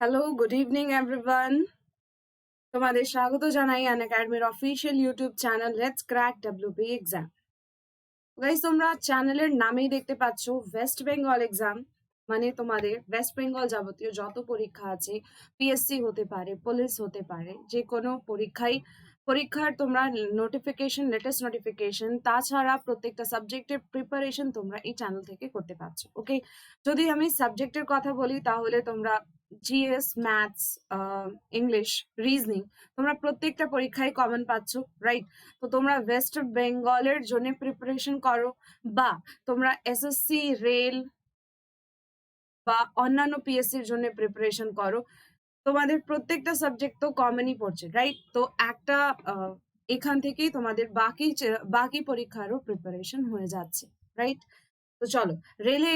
Hello, good evening everyone. তোমাদের স্বাগত জানাই আনএকাডেমির official YouTube channel let's crack WB exam. Guys, তোমরা চ্যানেলের নামেই দেখতে পাচ্ছ ওয়েস্ট বেঙ্গল এক্সাম, মানে তোমাদের ওয়েস্ট বেঙ্গল যাবতীয় যত পরীক্ষা আছে, পিএসসি হতে পারে, পুলিশ হতে পারে, যে কোনো পরীক্ষার তোমরা নোটিফিকেশন, লেটেস্ট নোটিফিকেশন, তাছাড়া প্রত্যেকটা সাবজেক্টের প্রিপারেশন তোমরা এই চ্যানেল থেকে করতে পারছো। ওকে, যদি আমি সাবজেক্টের কথা বলি তাহলে তোমরা জিএস, ম্যাথস, ইংলিশ, রিজনিং তোমরা প্রত্যেকটা পরীক্ষায় কমন পাচ্ছ, রাইট? তো তোমরা ওয়েস্ট বেঙ্গলের জন্য প্রিপারেশন করো, বা তোমরা এসএসসি, রেল বা অন্যান্য পিএসসির জন্য প্রিপারেশন করো, তোমাদের প্রত্যেকটা সাবজেক্ট তো কমনই পড়ছে, রাইট? তো একটা এখান থেকেই তোমাদের বাকি পরীক্ষারও প্রিপারেশন হয়ে যাচ্ছে, রাইট? তো চলো, রেলে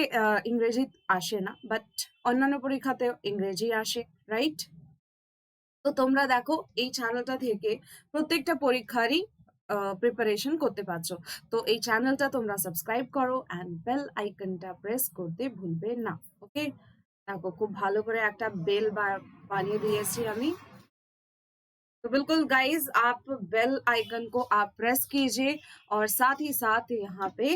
ইংরেজি আসে না, বাট অন্যান্য পরীক্ষাতেও ইংরেজি আসে, রাইট? তো তোমরা দেখো এই চ্যানেলটা থেকে প্রত্যেকটা পরীক্ষারই প্রিপারেশন করতে পারছো। তো এই চ্যানেলটা তোমরা সাবস্ক্রাইব করো অ্যান্ড বেল আইকনটা প্রেস করতে ভুলবে না। ওকে, দেখো খুব ভালো করে একটা বেল বানিয়ে दिएছি আমি। तो बिल्कुल गाइज, आप बेल आइकन को आप प्रेस कीजिए और साथ ही साथ यहाँ पे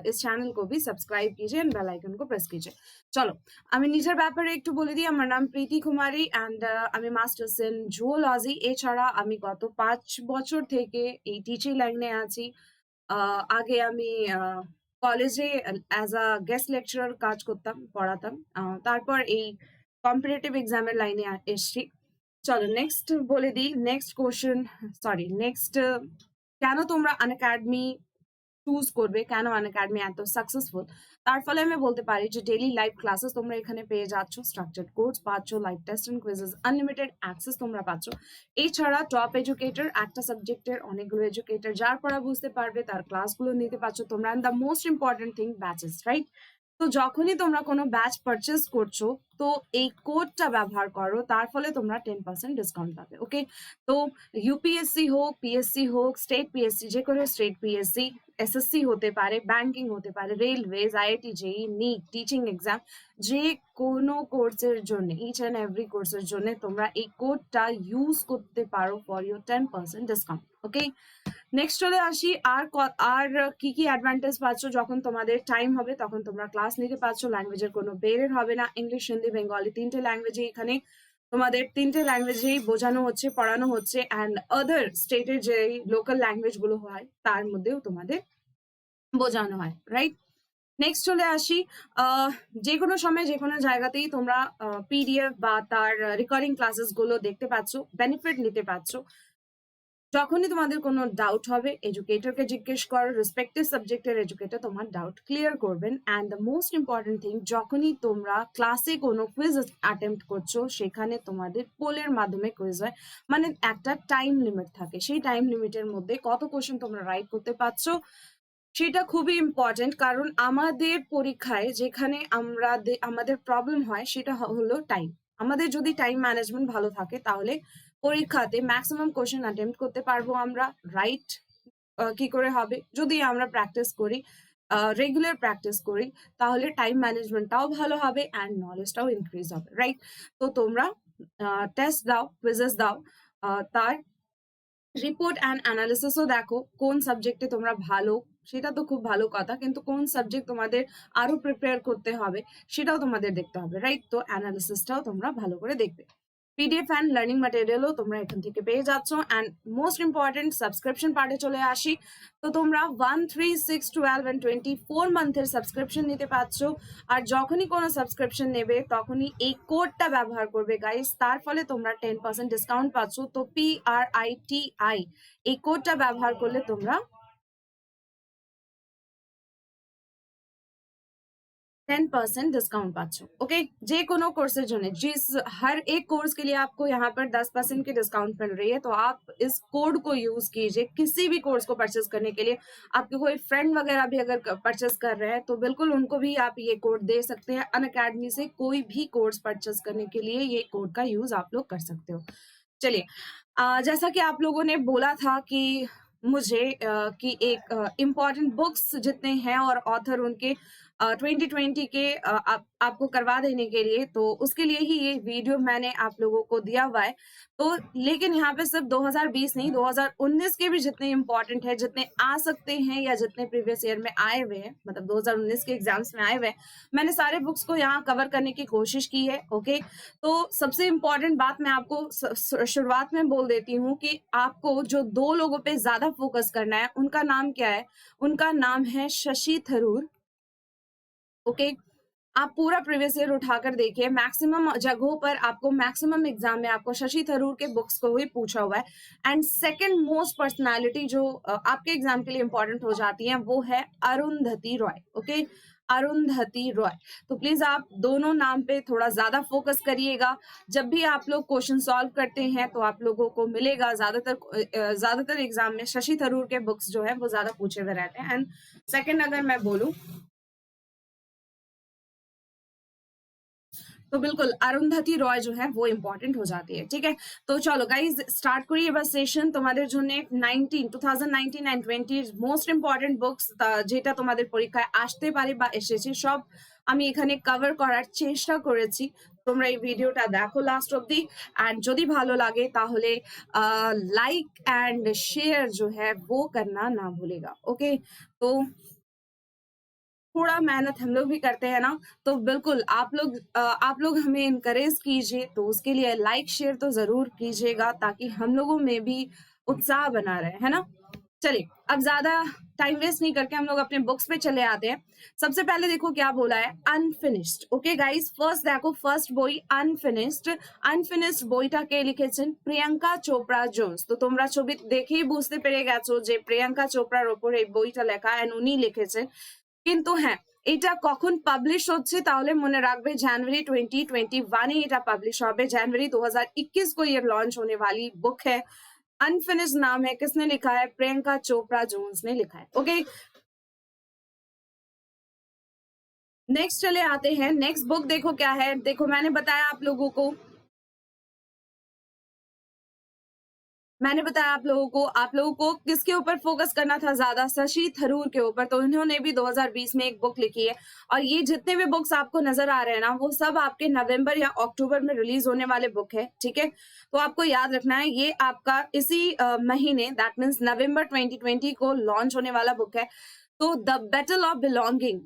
इस চ্যানেল को भी সাবস্ক্রাইব कीजिए एंड बेल आइकन को प्रेस कीजिए। চলো, আমি নিজের ব্যাপারে একটু বলে দিই। আমার নাম প্রীতি কুমারী অ্যান্ড আমি মাস্টার্স ইন জুওলজি। এছাড়া আমি গত 5 বছর থেকে এই টিচিং লাইনে আছি। আগে আমি কলেজে অ্যাজ আ গেস্ট লেকচারার কাজ করতাম, পড়াতাম। তারপর এই কম্পিটিটিভ এক্সামের লাইনে এসছি। চলো নেক্সট বলে দিই, নেক্সট কোশ্চেন, সরি নেক্সট, কেন তোমরা আনএকাডেমি চুজ করবে, কেন আনএকাডেমি এত সাকসেসফুল, তার ফলে আমি বলতে পারি যে ডেইলি লাইভ ক্লাসেস তোমরা এখানে পেয়ে যাচ্ছ, স্ট্রাকচার্ড কোর্স পাচ্ছ, live test and quizzes, unlimited access তোমরা পাচ্ছ। এছাড়া টপ এডুকেটর, একটা সাবজেক্টের অনেকগুলো এডুকেটর যার পড়া বুঝতে পারবে তার ক্লাসগুলো নিতে পারছ তোমরা। And the most important thing, batches, right? তো যখনই তোমরা কোনো ব্যাচ পারচেস করছো, তো এই কোডটা ব্যবহার করো, তার ফলে তোমরা 10% ডিসকাউন্ট পাবে। ওকে, তো ইউপিএসসি হোক, পিএসসি হোক, স্টেট পিএসসি, যে কোনো স্টেট পিএসসি, এসএসসি হতে পারে, ব্যাংকিং হতে পারে, রেলওয়েজ, আইআইটি, জেই, নিট, টিচিং এক্সাম, যে কোনো কোর্সের জন্য, ইচ অ্যান্ড এভরি কোর্সের জন্য তোমরা এই কোডটা ইউজ করতে পারো for your 10% discount. Okay, next চলে আসি, আর কি কি অ্যাডভান্টেজ পাচ্ছ যখন তোমাদের টাইম হবে তখন তোমরা ক্লাস নিতে পারছো। ল্যাঙ্গুয়েজের কোনো বেরের হবে না, ইংলিশ, হিন্দি, বেঙ্গলি, 3টে ল্যাঙ্গুয়েজে এখানে তোমাদের 3টে ল্যাঙ্গুয়েজেই বোঝানো হচ্ছে, পড়ানো হচ্ছে। অ্যান্ড আদার স্টেটের যে লোকাল ল্যাঙ্গুয়েজ গুলো হয় তার মধ্যেও তোমাদের বোঝানো হয়, রাইট? নেক্সট চলে আসি, যে কোনো সময় যে কোনো জায়গাতেই তোমরা পিডিএফ বা তার রেকর্ডিং ক্লাসেস গুলো দেখতে পাচ্ছ, বেনিফিট নিতে পারছো। যখনই তোমাদের কোনো ডাউট হবে এডুকেটরকে জিজ্ঞেস করো, রেসপেক্টিভ সাবজেক্টের এডুকেটর তোমার ডাউট ক্লিয়ার করবেন। And the most important thing, যখনই তোমরা ক্লাসে কোনো কুইজ অ্যাটেম্প্ট করছো, সেখানে তোমাদের পোলের মাধ্যমে কুইজ হয়, মানে একটা টাইম লিমিট থাকে, সেই টাইম লিমিটের মধ্যে কত কোশ্চেন তোমরা রাইট করতে পারছো সেটা খুবই ইম্পর্টেন্ট। কারণ আমাদের পরীক্ষায় যেখানে আমাদের প্রবলেম হয় সেটা হলো টাইম। আমাদের যদি টাইম ম্যানেজমেন্ট ভালো থাকে তাহলে পরীক্ষাতে ম্যাক্সিমাম কোশ্চেন অ্যাটেম্প্ট করতে পারবো আমরা, রাইট? কি করে হবে? যদি আমরা প্র্যাকটিস করি, রেগুলার প্র্যাকটিস করি, তাহলে টাইম ম্যানেজমেন্টটাও ভালো হবে অ্যান্ড নলেজটাও ইনক্রিজ হবে, রাইট? তো তোমরা টেস্ট দাও, কুইজেস দাও, তার রিপোর্ট অ্যান্ড অ্যানালিসিসও দেখো, কোন সাবজেক্টে তোমরা ভালো সেটা তো খুব ভালো কথা, কিন্তু কোন সাবজেক্ট তোমাদের আরো প্রিপেয়ার করতে হবে সেটাও তোমাদের দেখতে হবে, রাইট? তো অ্যানালিসিসটাও তোমরা ভালো করে দেখবে। পিডিএফ অ্যান্ড লার্নিং ম্যাটেরিয়ালও তোমরা এখান থেকে পেয়ে যাচ্ছ। অ্যান্ড মোস্ট ইম্পর্টেন্ট, সাবস্ক্রিপশন পার্টে চলে আসি। তো তোমরা 1, 3, 6, 12 and 24 মান্থের সাবস্ক্রিপশন নিতে পারছো। আর যখনই কোনো সাবস্ক্রিপশন নেবে তখনই এই কোডটা ব্যবহার করবে গাইস, তার ফলে তোমরা 10% ডিসকাউন্ট পাচ্ছ। তো PRITI এই কোডটা ব্যবহার করলে তোমরা 10% डिस्काउंट पाচ্ছো। ओके, जे कोनो कोर्सेज জন্য, जिस हर एक कोर्स के लिए आपको यहाँ पर 10% की डिस्काउंट मिल रही है, तो आप इस कोड को यूज कीजिए किसी भी कोर्स को परचेज करने के लिए। आपके कोई फ्रेंड वगैरह भी अगर परचेज कर रहे हैं तो बिल्कुल उनको भी आप ये कोड दे सकते हैं। अनअकैडमी से कोई भी कोर्स परचेज करने के लिए ये कोड का यूज आप लोग कर सकते हो। चलिए, जैसा कि आप लोगों ने बोला था कि मुझे कि एक इम्पॉर्टेंट बुक्स जितने हैं और ऑथर उनके 2020 के आपको करवा देने के लिए, तो उसके लिए ही ये वीडियो मैंने आप लोगों को दिया हुआ है। तो लेकिन यहाँ पे सिर्फ 2020 नहीं, 2019 के भी जितने इंपॉर्टेंट है, जितने आ सकते हैं या जितने प्रीवियस ईयर में आए हुए हैं, मतलब 2019 के एग्जाम्स में आए हुए हैं, मैंने सारे बुक्स को यहाँ कवर करने की कोशिश की है। ओके, तो सबसे इम्पोर्टेंट बात मैं आपको शुरुआत में बोल देती हूँ कि आपको जो 2 लोगों पे ज्यादा फोकस करना है, उनका नाम क्या है? उनका नाम है शशि थरूर। ओके, आप पूरा प्रीवियस ईयर उठाकर देखिए, मैक्सिमम जगहों पर आपको, मैक्सिमम एग्जाम में आपको शशि थरूर के बुक्स को ही पूछा हुआ है। एंड सेकंड मोस्ट पर्सनालिटी जो आपके एग्जाम के लिए इंपॉर्टेंट हो जाती है, वो है अरुंधति रॉय। ओके, अरुंधति रॉय। तो प्लीज आप दोनों नाम पे थोड़ा ज्यादा फोकस करिएगा। जब भी आप लोग क्वेश्चन सॉल्व करते हैं तो आप लोगों को मिलेगा ज्यादातर एग्जाम में शशि थरूर के बुक्स जो है वो ज्यादा पूछे हुए रहते हैं। एंड सेकंड अगर मैं बोलूं तो बिल्कुल अरुंधति रॉय जो है वो इम्पोर्टेंट हो जाती है। ठीक है, तो चलो गाइज स्टार्ट करिए এবার সেশন। তোমাদের জন্য 2019 and 20 মোস্ট ইম্পর্টেন্ট বুকস যেটা তোমাদের পরীক্ষায় আসতে পারে বা এসেছে সব আমি এখানে কভার করার চেষ্টা করেছি। তোমরা এই ভিডিওটা দেখো লাস্ট অব্দি, एंड যদি ভালো লাগে তাহলে लाइक एंड शेयर जो है वो करना ना भूलेगा। ओके, तो थोड़ा मेहनत हम लोग भी करते हैं ना, तो बिल्कुल आप लोग हमें इनकरेज कीजिए। तो उसके लिए लाइक शेयर तो जरूर कीजिएगा ताकि हम लोगों में भी उत्साह बना रहे, है ना। चलिए अब ज्यादा टाइम वेस्ट नहीं करके हम लोग अपने बुक्स पे चले आते हैं। सबसे पहले देखो क्या बोला है, अनफिनिश्ड। ओके गाइस, फर्स्ट देखो, फर्स्ट বই আনফিনিশড বইটাকে লিখেছেন প্রিয়াঙ্কা চোপড়া জোন্স। তো তোমরা ছবি দেখেই বুঝতে পেরে গেছো যে প্রিয়াঙ্কা চোপড়ার ওপর এই বইটা লেখা, এন্ড উনি লিখেছেন। কিন্তু হ্যাঁ, এটা কখন পাবলিশ হচ্ছে তাহলে মনে রাখবে जनवरी 2021 এটা পাবলিশ হবে। जनवरी 2021 को ये लॉन्च होने वाली बुक है। अनफिनिश्ड नाम है, किसने लिखा है? प्रियंका चोपड़ा जोन्स ने लिखा है। ओके, नेक्स्ट चले आते हैं। नेक्स्ट बुक देखो क्या है। देखो मैंने बताया आप लोगों को किसके ऊपर फोकस करना था ज्यादा? शशि थरूर के ऊपर। तो इन्होंने भी 2020 में एक बुक लिखी है, और ये जितने भी बुक्स आपको नजर आ रहे हैं ना, वो सब आपके नवंबर या अक्टूबर में रिलीज होने वाले बुक है। ठीक है, तो आपको याद रखना है ये आपका इसी महीने, दैट मीन्स नवंबर 2020 को लॉन्च होने वाला बुक है। तो द बैटल অফ বিলঙ্গিং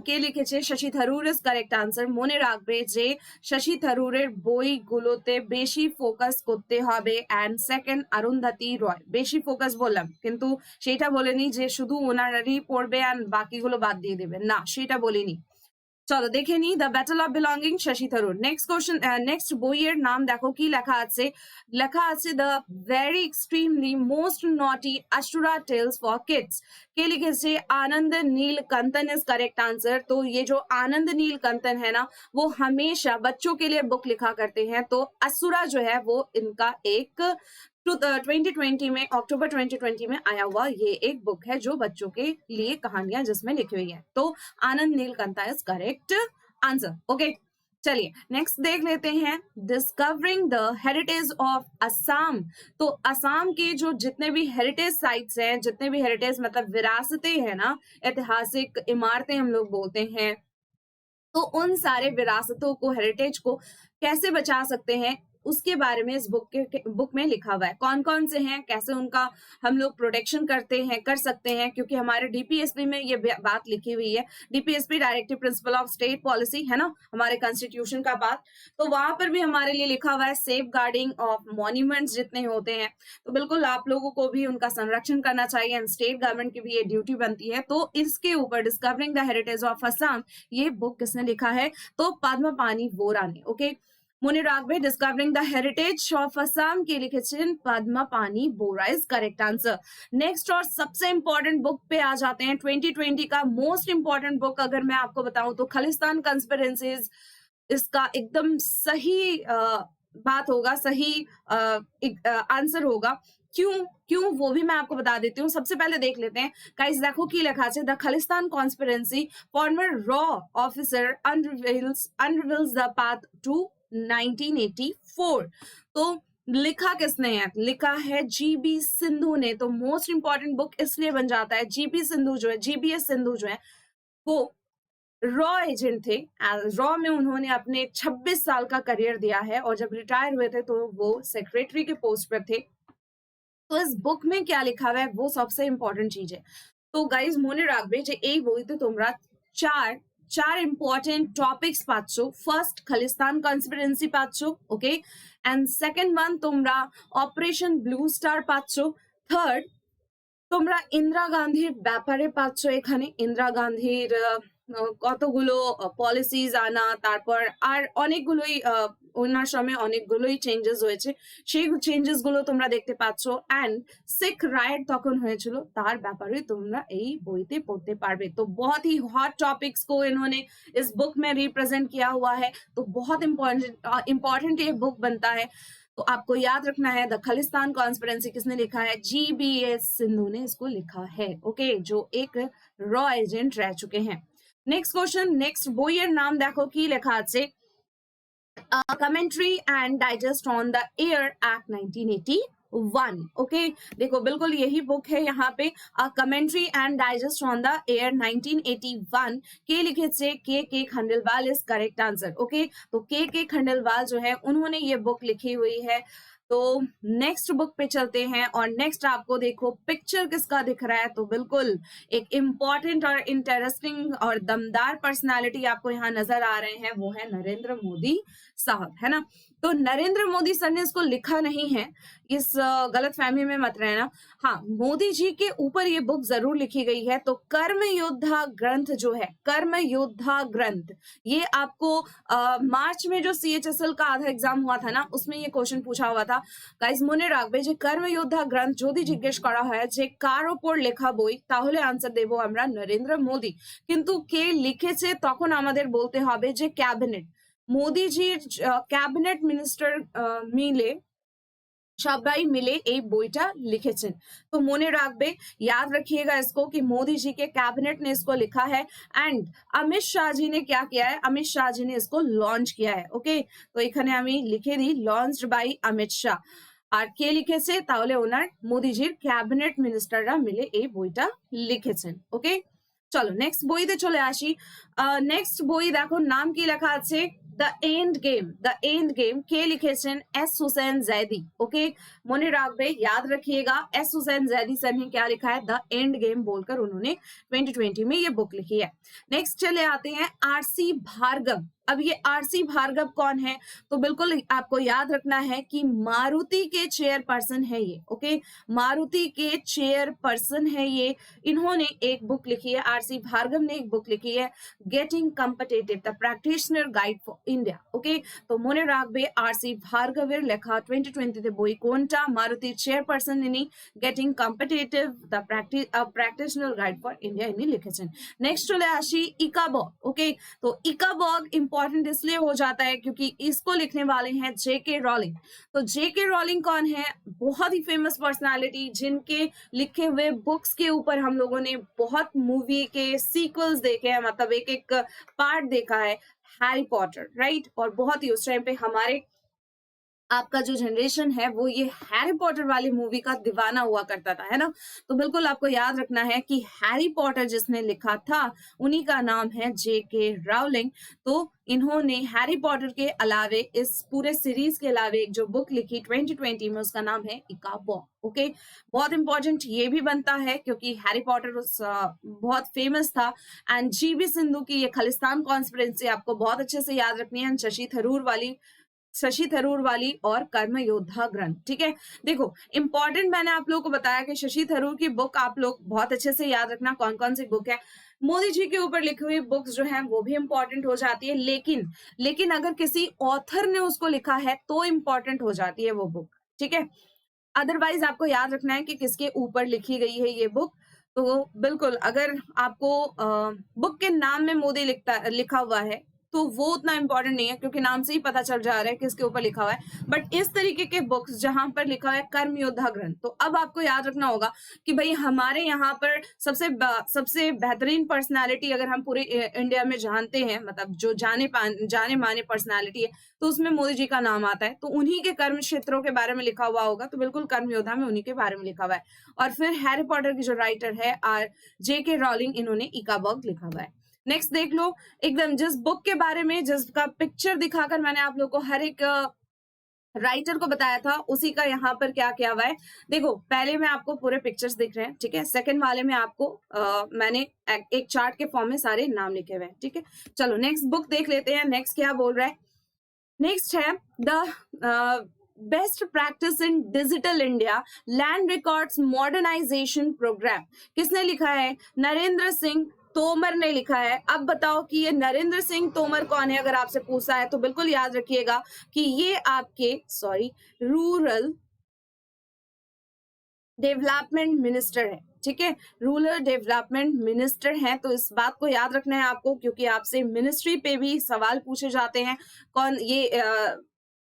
কে লিখেছে? Shashi Tharoor is correct answer. মনে রাখবে যে শশী থারুরের বইগুলোতে বেশি ফোকাস করতে হবে। এন্ড সেকেন্ড অরুন্ধতী রয়, বেশি ফোকাস বললাম কিন্তু সেটা বলিনি যে শুধু ওনারই পড়বে আর বাকিগুলো বাদ দিয়ে দেবে, না সেটা বলিনি। চলো দেখে নি, the battle of belonging, Shashi Tharoor. Next question, next বইয়ের নাম দেখো কি লেখা আছে। লেখা আছে দ্য ভেরি এক্সট্রিমলি মোস্ট নটি अशुरा टेल्स फॉर किड्स। के लिखे आनंद नीलकंठन इज करेक्ट आंसर। तो ये जो आनंद नीलकंठन है ना, वो हमेशा बच्चों के लिए बुक लिखा करते हैं। तो असुरा जो है वो इनका एक 2020 में, अक्टूबर 2020 में आया हुआ ये एक बुक है जो बच्चों के लिए कहानियां जिसमें लिखी हुई है। तो Anand Neelakantha is correct answer. Okay, चलिए नेक्स्ट देख लेते हैं, discovering the heritage of Assam. तो असम के जो जितने भी हेरिटेज साइट्स हैं, जितने भी हेरिटेज मतलब विरासतें हैं ना, ऐतिहासिक इमारतें हम लोग बोलते हैं, तो उन सारे विरासतों को, हेरिटेज को कैसे बचा सकते हैं उसके बारे में इस बुक में लिखा हुआ है। कौन कौन से हैं, कैसे उनका हम लोग प्रोटेक्शन कर सकते हैं, क्योंकि हमारे डीपीएसपी में ये बात लिखी हुई है। DPSP directive principle of state policy है ना, हमारे कॉन्स्टिट्यूशन का बात, तो वहां पर भी हमारे लिए लिखा हुआ है सेफ गार्डिंग ऑफ मॉन्यूमेंट्स जितने होते हैं। तो बिल्कुल आप लोगों को भी उनका संरक्षण करना चाहिए, एंड स्टेट गवर्नमेंट की भी ये ड्यूटी बनती है। तो इसके ऊपर discovering the heritage of Assam, ये बुक किसने लिखा है? तो पद्मपानी बोरा ने। ओके, মনে রাখবে discovering the heritage of Assam के लिखेছেন पद्मपानी बोरा इज करेक्ट आंसर। नेक्स्ट और सबसे इंपॉर्टेंट बुक पे आ जाते हैं। 2020 का मोस्ट इंपॉर्टेंट बुक अगर मैं आपको बताऊं तो खालिस्तान कॉन्स्पिरेसीज इसका एकदम सही बात होगा, सही आंसर होगा। क्यों वो भी मैं आपको बता देती हूँ। सबसे पहले देख लेते हैं गाइस, देखो की लिखा है द खालिस्तान कॉन्स्पिरेसी फॉर्मर रॉ officer unravels the path to 1984। तो लिखा किसने है? लिखा है जीबी सिंधु ने। तो मोस्ट इंपॉर्टेंट बुक इसलिए बन जाता है, जीबी सिंधु जो है, जीबीएस सिंधु जो है वो रॉ एजेंट थे। रॉ में उन्होंने अपने 26 साल का करियर दिया है और जब रिटायर हुए थे तो वो सेक्रेटरी के पोस्ट पर थे। तो इस बुक में क्या लिखा हुआ है वो सबसे इंपॉर्टेंट चीज है। তো গাইজ মনে রাখবে যে এই বইতে তোমরা চার চার ইম্পর্টেন্ট টপিকস পাচ্ছ। ফার্স্ট খালিস্তান কনস্পিরেন্সি পাচ্ছ, ওকে, এন্ড সেকেন্ড ওয়ান তোমরা অপারেশন ব্লু স্টার পাচ্ছ। থার্ড তোমরা ইন্দিরা গান্ধীর ব্যাপারে পাচ্ছ, এখানে ইন্দিরা গান্ধীর কতগুলো পলিসিজ আনা, তারপর আর অনেকগুলোই ওনার সময় অনেকগুলোই চেঞ্জেস হয়েছে, সেই চেঞ্জেস গুলো তোমরা দেখতে পাচ্ছ। एंड सिख राइट तখন হয়েছিল তার ব্যাপারে তোমরা এই বইতে পড়তে পারবে। तो बहुत ही हॉट टॉपिक्स को इन्होंने इस बुक में रिप्रेजेंट किया हुआ है, तो बहुत इम्पोर्टेंट ये बुक बनता है। तो आपको याद रखना है द खालिस्तान कॉन्स्पिरेंसी किसने लिखा है, GBS सिंधु ने इसको लिखा है, ओके, जो एक रॉ एजेंट रह चुके हैं। नेक्स्ट क्वेश्चन, नेक्स्ट বইয়ের নাম দেখো কি লেখা আছে, commentary and digest on the air act 1981, okay. देखो बिल्कुल यही बुक है यहाँ पे, commentary and digest on the air 1981 के लिखे से के Khandelwal is correct answer, okay. तो के खंडेलवाल जो है उन्होंने ये बुक लिखी हुई है। तो नेक्स्ट बुक पे चलते हैं और नेक्स्ट आपको देखो पिक्चर किसका दिख रहा है, तो बिल्कुल एक इम्पॉर्टेंट और इंटरेस्टिंग और दमदार पर्सनालिटी आपको यहाँ नजर आ रहे हैं, वो है नरेंद्र मोदी साहब, है ना। तो नरेंद्र मोदी सर ने इसको लिखा नहीं है, इस गलत फहमी में मत रहना। हाँ, मोदी जी के ऊपर ये बुक जरूर लिखी गई है। तो कर्म योद्धा ग्रंथ जो है, कर्म योद्धा ग्रंथ, ये आपको मार्च में जो CHSL का आधा एग्जाम हुआ था ना, उसमें ये क्वेश्चन पूछा हुआ था। গাইজ মনে রাখবে যে কর্মযোদ্ধা গ্রন্থ যদি জিজ্ঞেস করা হয় যে কার ওপর লেখা বই, তাহলে আনসার দেব আমরা নরেন্দ্র মোদি। কিন্তু কে লিখেছে তখন আমাদের বলতে হবে যে ক্যাবিনেট, মোদিজির ক্যাবিনেট মিনিস্টার মিলে সবাই মিলে এই বইটা লিখেছেন। तो মনে রাখবে, याद रखिएगा इसको कि मोदी जी के कैबिनेट ने इसको लिखा है एंड अमित शाह जी ने क्या किया है, अमित शाह जी ने इसको लॉन्च किया है, ओके। तो এখানে আমি লিখে দিই লঞ্চড বাই অমিত শাহ। আর কে লিখেছে, তাহলে ওনার মোদিজির ক্যাবিনেট মিনিস্টাররা মিলে এই বইটা লিখেছেন, ওকে। চলো নেক্সট বইতে চলে আসি। নেক্সট বই দেখো নাম কি লেখা আছে, the end game, the end game के लिखेছেন एस हुसैन जैदी, ओके। मने राखबे, याद रखिएगा एस हुसैन जैदी सर ने क्या लिखा है, द एंड गेम बोलकर उन्होंने 2020 में ये बुक लिखी है। नेक्स्ट चले आते हैं RC भार्गव। अब ये RC भार्गव कौन है, तो बिल्कुल आपको याद रखना है कि मारुति के चेयरपर्सन है ये, ओके, मारुति के चेयरपर्सन है ये। इन्होंने एक बुक लिखी है, RC भार्गव ने एक बुक लिखी है, getting competitive the practitioner guide for India, okay. तो মনে রাখবে RC ভার্গবের লেখা 2020 তে বই কোনটা, মারুতির চেয়ারপারসন ইনি, getting competitive the practitioner guide for India ইনি লিখেছেন। नेक्स्ट चले आशी इकाबॉग, ओके। तो इकाबॉग इंपॉर्टेंट इसलिए हो जाता है क्योंकि इसको लिखने वाले हैं JK रॉलिंग। तो JK रॉलिंग कौन है, बहुत ही फेमस पर्सनालिटी, जिनके लिखे हुए बुक्स के ऊपर हम लोगों ने बहुत मूवी के सीक्वल्स देखे हैं, मतलब एक एक पार्ट देखा है, हैरी पॉटर, राइट। और बहुत ही उस टाइम पे हमारे आपका जो जनरेशन है वो ये हैरी पॉटर वाली मूवी का दीवाना हुआ करता था, है ना। तो बिल्कुल आपको याद रखना है कि हैरी पॉटर जिसने लिखा था उन्हीं का नाम है JK राउलिंग। तो इन्होंने हैरी पॉटर के अलावे इस पूरे सीरीज के अलावे एक जो बुक लिखी 2020 में, उसका नाम है इकाबॉग, ओके। बहुत इंपॉर्टेंट ये भी बनता है क्योंकि हैरी पॉटर उस बहुत फेमस था। एंड GB सिंधु की ये खालिस्तान कॉन्स्पिरेंसी आपको बहुत अच्छे से याद रखनी है, शशि थरूर वाली और कर्म योद्धा ग्रंथ, ठीक है। देखो इंपॉर्टेंट मैंने आप लोगों को बताया कि शशि थरूर की बुक आप लोग बहुत अच्छे से याद रखना कौन कौन सी बुक है। मोदी जी के ऊपर लिखी हुई बुक्स जो है वो भी इंपॉर्टेंट हो जाती है, लेकिन अगर किसी ऑथर ने उसको लिखा है तो इंपॉर्टेंट हो जाती है वो बुक, ठीक है। अदरवाइज आपको याद रखना है कि किसके ऊपर लिखी गई है ये बुक। तो बिल्कुल अगर आपको बुक के नाम में मोदी लिखा हुआ है तो वो उतना इंपॉर्टेंट नहीं है क्योंकि नाम से ही पता चल जा रहा है किसके ऊपर लिखा हुआ है। बट इस तरीके के बुक्स जहां पर लिखा है कर्म योद्धा ग्रंथ, तो अब आपको याद रखना होगा कि भाई हमारे यहाँ पर सबसे बेहतरीन पर्सनालिटी अगर हम पूरे इंडिया में जानते हैं, मतलब जो जाने माने पर्सनालिटी है, तो उसमें मोदी जी का नाम आता है। तो उन्हीं के कर्म क्षेत्रों के बारे में लिखा हुआ होगा, तो बिल्कुल कर्म योद्धा में उन्हीं के बारे में लिखा हुआ है। और फिर हैरी पॉटर की जो राइटर है JK रॉलिंग, इन्होंने इकाबॉग लिखा हुआ है। नेक्स्ट देख लो, एकदम जिस बुक के बारे में, जिसका पिक्चर दिखाकर मैंने आप लोगों को हर एक राइटर को बताया था, उसी का यहाँ पर क्या क्या हुआ है। देखो, पहले में आपको पूरे पिक्चर्स दिख रहे हैं, ठीक है। सेकंड वाले में आपको मैंने एक चार्ट के फॉर्म में सारे नाम लिखे हुए हैं, ठीक है। चलो नेक्स्ट बुक देख लेते हैं, नेक्स्ट क्या बोल रहा है। नेक्स्ट है the best practice in digital India land records modernisation programme. किसने लिखा है? नरेंद्र सिंह तोमर ने लिखा है। अब बताओ कि ये नरेंद्र सिंह तोमर कौन है? अगर आपसे पूछा है तो बिल्कुल याद रखिएगा कि ये आपके रूरल डेवलपमेंट मिनिस्टर है, ठीक है। रूरल डेवलपमेंट मिनिस्टर है, तो इस बात को याद रखना है आपको, क्योंकि आपसे मिनिस्ट्री पे भी सवाल पूछे जाते हैं। कौन ये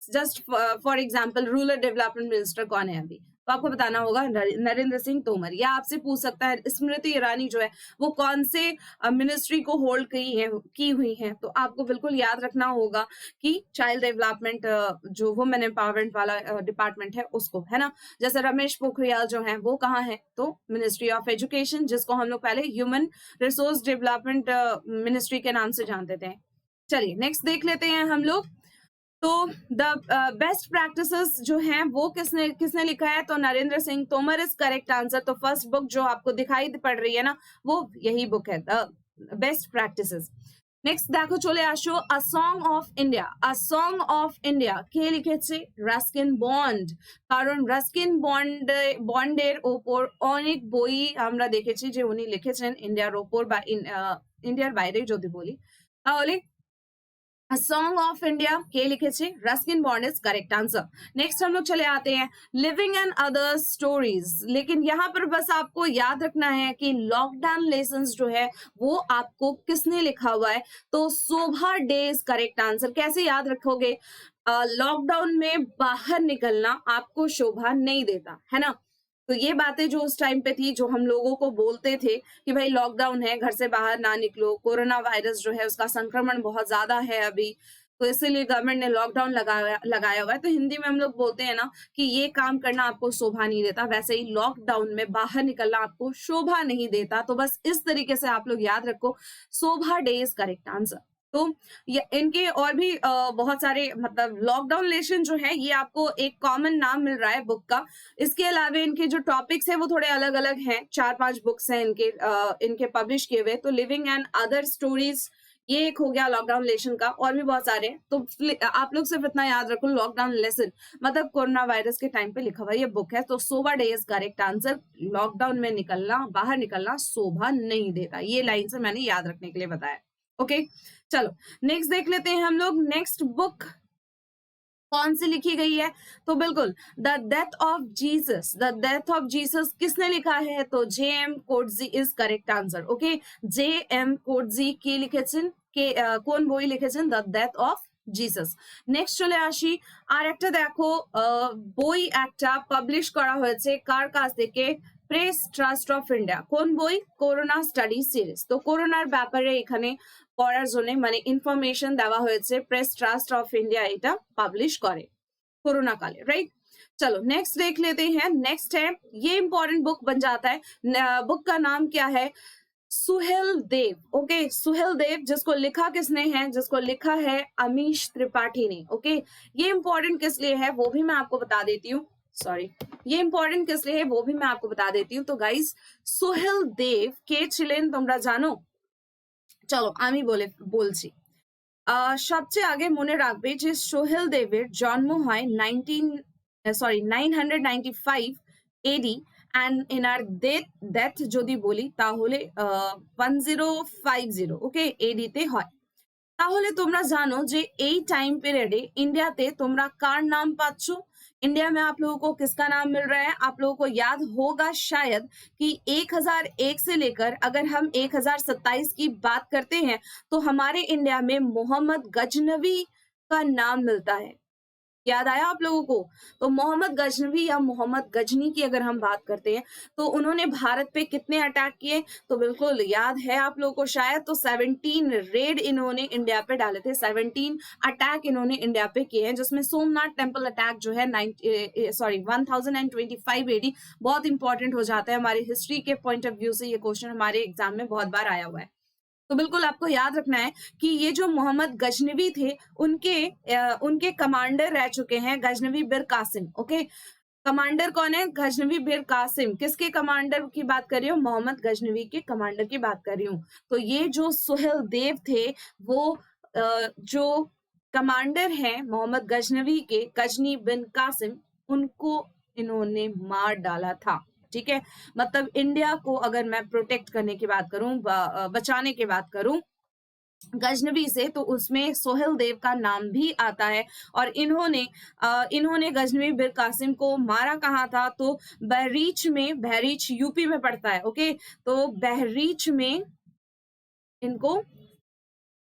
just for example rural development minister कौन है अभी, तो आपको बताना होगा नरेंद्र सिंह तोमर। या आपसे पूछ सकता है स्मृति ईरानी जो है वो कौन से मिनिस्ट्री को होल्ड की हुई है, तो आपको बिल्कुल याद रखना होगा कि चाइल्ड डेवलपमेंट जो वुमेन एम्पावरमेंट वाला डिपार्टमेंट है उसको, है ना। जैसे रमेश पोखरियाल जो है वो कहाँ है? तो मिनिस्ट्री ऑफ एजुकेशन, जिसको हम लोग पहले ह्यूमन रिसोर्स डेवलपमेंट मिनिस्ट्री के नाम से जानते थे। चलिए नेक्स्ट देख लेते हैं हम लोग। तो द बेस्ट प्रैक्टिसेस जो हैं वो किसने किसने लिखा है? तो Narendra Singh Tomar is correct answer. तो फर्स्ट बुक जो आपको दिखाई पड़ रही है ना, वो यही बुक है, द बेस्ट प्रैक्टिसेस। नेक्स्ट देखो चले आसो, a song of India. A song of India কে লিখেছে? Ruskin bond. কারণ রাস্কিন বন্ডের ওপর অনেক বই আমরা দেখেছি যে উনি লিখেছেন ইন্ডিয়ার ওপর বা ইন্ডিয়ার বাইরে যদি বলি তাহলে सॉन्ग ऑफ इंडिया के लिखेছে? Ruskin Bond is correct answer. Next हम लोग चले आते हैं लिविंग एंड अदर स्टोरीज। लेकिन यहाँ पर बस आपको याद रखना है कि लॉकडाउन लेसन्स जो है वो आपको किसने लिखा हुआ है? तो Shobhaa De is correct answer. कैसे याद रखोगे? लॉकडाउन में बाहर निकलना आपको शोभा नहीं देता, है ना। तो ये बातें जो उस टाइम पे थी, जो हम लोगों को बोलते थे कि भाई लॉकडाउन है, घर से बाहर ना निकलो, कोरोना वायरस जो है उसका संक्रमण बहुत ज्यादा है अभी, तो इसीलिए गवर्नमेंट ने लॉकडाउन लगाया हुआ है। तो हिंदी में हम लोग बोलते हैं ना कि ये काम करना आपको शोभा नहीं देता, वैसे ही लॉकडाउन में बाहर निकलना आपको शोभा नहीं देता। तो बस इस तरीके से आप लोग याद रखो, शोभा डे इज करेक्ट आंसर। तो ये इनके और भी बहुत सारे मतलब लॉकडाउन लेसन जो है ये आपको एक कॉमन नाम मिल रहा है बुक का। इसके अलावा इनके जो टॉपिक्स है वो थोड़े अलग अलग हैं। 4-5 बुक्स हैं इनके पब्लिश किए हुए। तो लिविंग एंड अदर स्टोरीज ये एक हो गया लॉकडाउन लेसन का, और भी बहुत सारे। तो आप लोग सिर्फ इतना याद रखो, लॉकडाउन लेसन मतलब कोरोना वायरस के टाइम पे लिखा हुआ ये बुक है। तो Shobhaa De is correct answer. Lockdown में बाहर निकलना शोभा नहीं देता, ये लाइन से मैंने याद रखने के लिए बताया। ओके चलो नेक्स्ट देख लेते हैं हम लोग। नेक्स्ट बुक कौन सी लिखी गई है? तो बिल्कुल the death of Jesus. The death of Jesus किसने लिखा है? तो J.M.. Coetzee is correct answer. Okay, J.M.. Coetzee की लिखेছেন কোন বই লিখেছেন? The death of Jesus. Next চলে আসি, আর একটা দেখো বই একটা পাবলিশ করা হয়েছে কার কাছ থেকে? Press trust of India. কোন বই? Corona study series. তো করোনার ব্যাপারে এখানে পড়ার জন্য মানে ইনফরমেশন দেওয়া হয়েছে, प्रेस ट्रस्ट ऑफ इंडिया এটা পাবলিশ করে कोरोना काले, राइट। चलो नेक्स्ट देख लेते हैं। नेक्स्ट है, ये इंपॉर्टेंट बुक बन जाता है। बुक का नाम क्या है? सुहेल देव। ओके, सुहेल देव, जिसको लिखा किसने है? जिसको लिखा है अमीश त्रिपाठी ने। ओके, ये इंपॉर्टेंट किस लिए है वो भी मैं आपको बता देती हूँ। ये इंपॉर्टेंट किस लिए है वो भी मैं आपको बता देती हूँ। तो गाइज सुहेल देव के छिलेन তোমরা জানো? চলো আমি বলছি। সবচেয়ে আগে মনে রাখবে যে সোহেল দেবের জন্ম হয় 995 এডি, অ্যান্ড এনার ডেথ যদি বলি তাহলে 1050 ওকে এডিতে হয়। তাহলে তোমরা জানো যে এই টাইম পিরিয়ডে ইন্ডিয়াতে তোমরা কার নাম পাচ্ছ? इंडिया में आप लोगों को किसका नाम मिल रहा है? आप लोगों को याद होगा शायद कि 1001 से लेकर अगर हम 1027 की बात करते हैं तो हमारे इंडिया में मोहम्मद गजनवी का नाम मिलता है। याद आया आप लोगों को? तो मोहम्मद गजनवी या मोहम्मद गजनी की अगर हम बात करते हैं तो उन्होंने भारत पे कितने अटैक किए? तो बिल्कुल याद है आप लोगों को शायद, तो 17 रेड इन्होंने इंडिया पे डाले थे, 17 अटैक इन्होंने इंडिया पे किए हैं, जिसमें सोमनाथ टेम्पल अटैक जो है 1025 एडी बहुत इंपॉर्टेंट हो जाता है हमारी हिस्ट्री के पॉइंट ऑफ व्यू से। ये क्वेश्चन हमारे एग्जाम में बहुत बार आया हुआ है। तो बिल्कुल आपको याद रखना है कि ये जो मोहम्मद गजनवी थे उनके कमांडर रह चुके हैं गजनवी बिर कासिम। ओके, कमांडर कौन है? गजनवी बिर कासिम। किसके कमांडर की बात कर रही हूँ? मोहम्मद गजनवी के कमांडर की बात कर रही हूँ। तो ये जो सुहेल देव थे वो जो कमांडर हैं मोहम्मद गजनवी के, गजनी बिन कासिम, उनको इन्होंने मार डाला था। ठीक है, मतलब इंडिया को अगर मैं प्रोटेक्ट करने की बात करूं, बचाने की बात करूं गजनवी से, तो उसमें सोहेल देव का नाम भी आता है। और इन्होंने गजनवी बिर कासिम को मारा कहाँ था? तो बहरीच में, बहरीच यूपी में पड़ता है। ओके, तो बहरीच में इनको,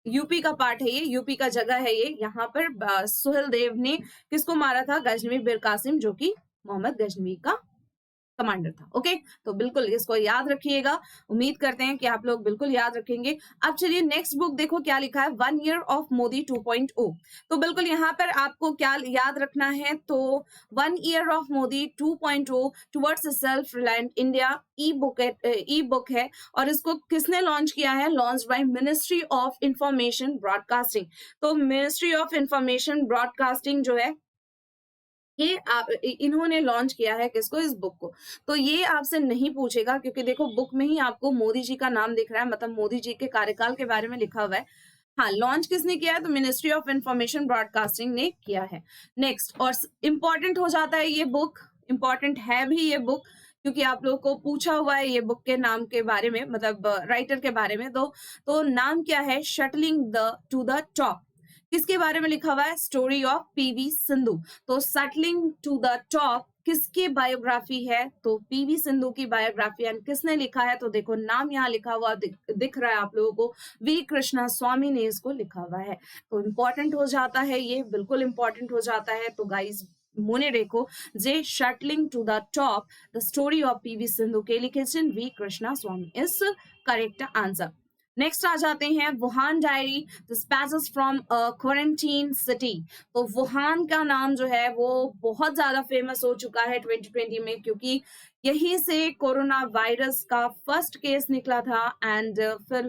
यूपी का पार्ट है ये, यूपी का जगह है ये, यहाँ पर सोहेल देव ने किसको मारा था? गजनवी बिर कासिम, जो कि मोहम्मद गजनवी का कमांडर था। ओके, तो बिल्कुल इसको याद रखिएगा। उम्मीद करते हैं कि आप लोग बिल्कुल याद रखेंगे। अब चलिए नेक्स्ट बुक देखो क्या लिखा है, 1 ईयर ऑफ मोदी 2.0। तो बिल्कुल यहाँ पर आपको क्या याद रखना है? तो 1 year of Modi 2.0 towards self reliant India E book है। और इसको किसने लॉन्च किया है? Launch by ministry of information broadcasting. तो मिनिस्ट्री ऑफ इंफॉर्मेशन ब्रॉडकास्टिंग जो है, ये इन्होंने लॉन्च किया है किसको? इस बुक को। तो ये आपसे नहीं पूछेगा, क्योंकि देखो बुक में ही आपको मोदी जी का नाम दिख रहा है, मतलब मोदी जी के कार्यकाल के बारे में लिखा हुआ है। हाँ, लॉन्च किसने किया है? तो मिनिस्ट्री ऑफ इंफॉर्मेशन ब्रॉडकास्टिंग ने किया है। नेक्स्ट, और इंपॉर्टेंट हो जाता है ये बुक, इंपॉर्टेंट है भी ये बुक, क्योंकि आप लोगों को पूछा हुआ है ये बुक के नाम के बारे में, मतलब राइटर के बारे में। तो नाम क्या है? Shuttling the two the top. किसके बारे में लिखा हुआ है? Story of PV Sindhu. तो सटलिंग टू द टॉप किसकी बायोग्राफी है? तो पीवी सिंधु की बायोग्राफी। एंड किसने लिखा है? तो देखो नाम यहाँ लिखा हुआ दिख रहा है आप लोगों को, वी कृष्णा स्वामी ने इसको लिखा हुआ है। तो इंपॉर्टेंट हो जाता है ये, बिल्कुल इंपॉर्टेंट हो जाता है। तो गाइज मोने देखो, जे shuttling to the top the story of PV Sindhu के लिखे V Krishnaswamy is correct answer. Next आ जाते हैं Wuhan diary, dispatches from quarantine city. तो वुहान का नाम जो है वो बहुत ज्यादा फेमस हो चुका है 2020 में, क्योंकि यहीं से कोरोना वायरस का फर्स्ट केस निकला था। एंड फिर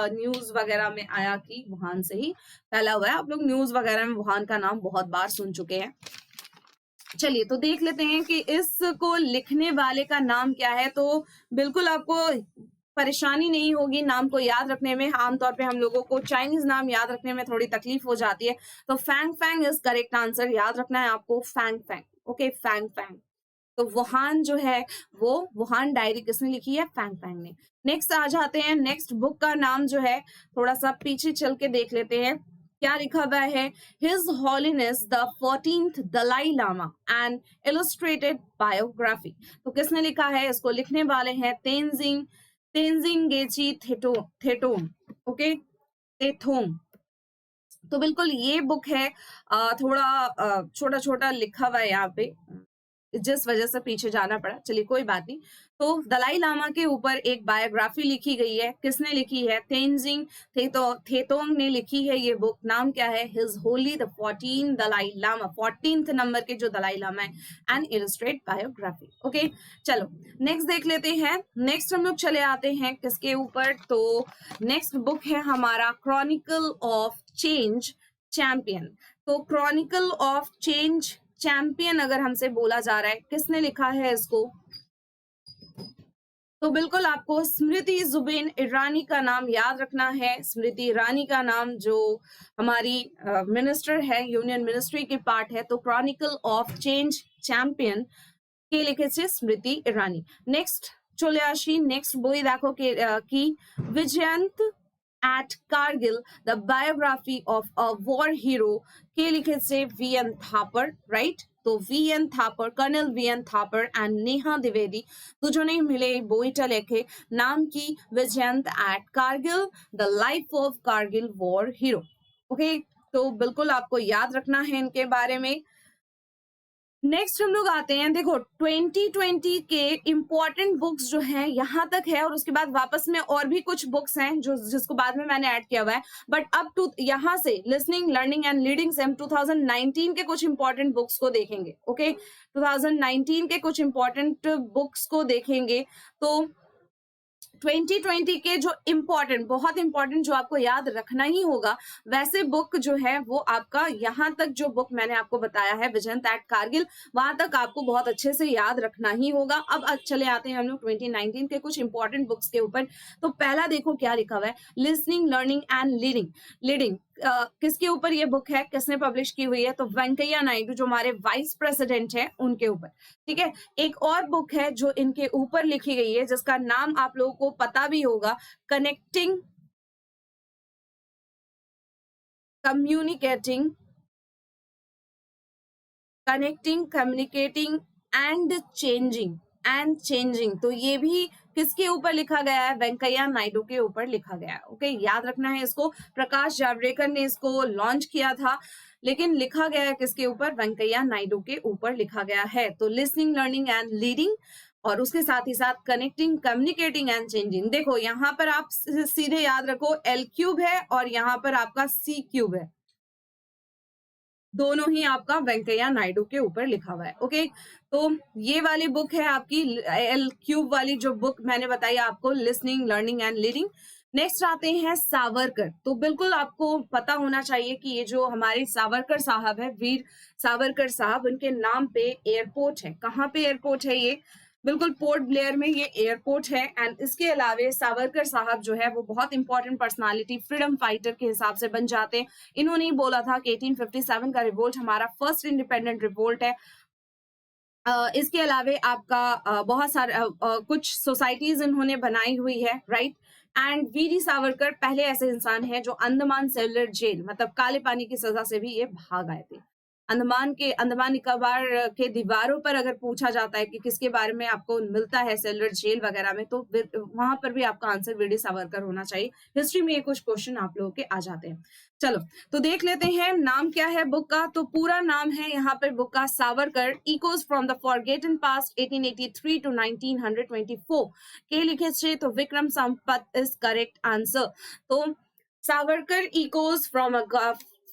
न्यूज वगैरह में आया कि वुहान से ही फैला हुआ है। आप लोग न्यूज वगैरह में वुहान का नाम बहुत बार सुन चुके हैं। चलिए तो देख लेते हैं कि इसको लिखने वाले का नाम क्या है। तो बिल्कुल आपको परेशानी नहीं होगी नाम को याद रखने में। आमतौर पे हम लोगों को चाइनीज नाम याद रखने में थोड़ी तकलीफ हो जाती है। तो Fang Fang is correct answer, याद रखना है आपको, Fang Fang. Okay, Fang Fang. तो वुहान जो है वो वुहान डायरी किसने लिखी है? फैंग फैंग ने। नेक्स्ट आ जाते हैं, नेक्स्ट बुक का नाम जो है, थोड़ा सा पीछे चल के देख लेते हैं क्या लिखा हुआ है। His holiness the 14th Dalai Lama and illustrated biography. तो किसने लिखा है? इसको लिखने वाले हैं तेंजिंग गेची थेटोम। ओके, थेथोम। तो बिल्कुल ये बुक है, थोड़ा छोटा छोटा लिखा हुआ है यहाँ पे, जिस वजह से पीछे जाना पड़ा। चलिए कोई बात नहीं। तो दलाई लामा के ऊपर एक बायोग्राफी लिखी गई है। किसने लिखी है? तेंजिंग थेतोंग ने लिखी है ये बुक। नाम क्या है? His holy the 14 Dalai Lama, 14th नंबर के जो दलाई लामा है, एंड इलस्ट्रेट बायोग्राफी। ओके, चलो नेक्स्ट देख लेते हैं। नेक्स्ट हम लोग चले आते हैं किसके ऊपर? तो नेक्स्ट बुक है हमारा क्रॉनिकल ऑफ चेंज चैंपियन। तो क्रॉनिकल ऑफ चेंज चैंपियन अगर हमसे बोला जा रहा है, किसने लिखा है इसको? तो बिल्कुल आपको स्मृति जुबिन ईरानी का नाम याद रखना है। स्मृति ईरानी का नाम जो हमारी मिनिस्टर है, यूनियन मिनिस्ट्री की पार्ट है। तो क्रॉनिकल ऑफ चेंज चैंपियन के लिखे से स्मृति ईरानी। नेक्स्ट चले आशी नेक्स्ट বই দেখো কি Vijyant at Kargil, the biography of a war hero के लिखे से वी.एन. थापर, राइट? तो V N. Thapar, colonel V N. Thapar and Neha Dwivedi দুজনেই মিলে এই বইটা লেখে। নাম কি? Vijyant at Kargil, the life of Kargil war hero। Okay, तो बिल्कुल आपको याद रखना है इनके बारे में। नेक्स्ट हम लोग आते हैं, देखो 2020 के इंपॉर्टेंट बुक्स जो हैं यहाँ तक है, और उसके बाद वापस में और भी कुछ बुक्स हैं जो जिसको बाद में मैंने ऐड किया हुआ है। बट अब यहाँ से लिसनिंग, लर्निंग एंड रीडिंग से हम 2019 के कुछ इंपॉर्टेंट बुक्स को देखेंगे। ओके, 2019 के कुछ इंपॉर्टेंट बुक्स को देखेंगे। तो 2020 के जो इम्पोर्टेंट, बहुत इम्पोर्टेंट, जो आपको याद रखना ही होगा, वैसे बुक जो है वो आपका यहाँ तक जो बुक मैंने आपको बताया है विजयंत एट कारगिल, वहां तक आपको बहुत अच्छे से याद रखना ही होगा। अब चले आते हैं हम लोग 2019 के कुछ इंपॉर्टेंट बुक्स के ऊपर। तो पहला देखो क्या लिखा हुआ है, लिसनिंग लर्निंग एंड लीडिंग। किसके ऊपर ये बुक है, किसने पब्लिश की हुई है, तो वेंकैया नायडू जो हमारे वाइस प्रेसिडेंट हैं उनके ऊपर। ठीक है, एक और बुक है जो इनके ऊपर लिखी गई है जिसका नाम आप लोगों को पता भी होगा, connecting communicating communicating and changing. तो ये भी किसके ऊपर लिखा गया है, वेंकैया नायडू के ऊपर लिखा गया है। ओके, याद रखना है इसको। प्रकाश जावड़ेकर ने इसको लॉन्च किया था, लेकिन लिखा गया है किसके ऊपर, वेंकैया नायडू के ऊपर लिखा गया है। तो लिसनिंग लर्निंग एंड लीडिंग, और उसके साथ ही साथ कनेक्टिंग कम्युनिकेटिंग एंड चेंजिंग। देखो यहाँ पर आप सीधे याद रखो, एल क्यूब है और यहाँ पर आपका सी क्यूब है, दोनों ही आपका वेंकैया नायडू के ऊपर लिखा हुआ है। ओके, तो ये वाली बुक है आपकी एल क्यूब वाली जो बुक मैंने बताई आपको, listening learning and leading. Next आते हैं सावरकर। तो बिल्कुल आपको पता होना चाहिए कि ये जो हमारे सावरकर साहब है, वीर सावरकर साहब, उनके नाम पे एयरपोर्ट है। कहाँ पे एयरपोर्ट है ये, बिल्कुल पोर्ट ब्लेयर में ये एयरपोर्ट है। एंड इसके अलावा सावरकर साहब जो है वो बहुत इंपॉर्टेंट पर्सनालिटी, फ्रीडम फाइटर के हिसाब से बन जाते हैं। इन्होंने ही बोला था कि 1857 का रिवोल्ट हमारा फर्स्ट इंडिपेंडेंट रिवोल्ट है। इसके अलावा आपका बहुत सारे कुछ सोसाइटीज इन्होंने बनाई हुई है, राइट। एंड वीरी सावरकर पहले ऐसे इंसान हैं जो अंडमान सेलुलर जेल, मतलब काले पानी की सजा से भी ये भाग आए थे। अंडमान निकोबार के दीवारों पर अगर पूछा जाता है कि किसके बारे में आपको मिलता है सेलुलर जेल वगैरह में, तो वहां पर भी आपका आंसर वीडी सावरकर होना चाहिए। हिस्ट्री में ये कुछ क्वेश्चन आप लोगों के आ जाते हैं। चलो तो देख लेते हैं नाम क्या है बुक का। तो पूरा नाम है यहाँ पर बुक का Savarkar echoes from the forgotten past 1883 to 1924 के लिखे छे। तो Vikram Sampath is correct answer. तो Savarkar echoes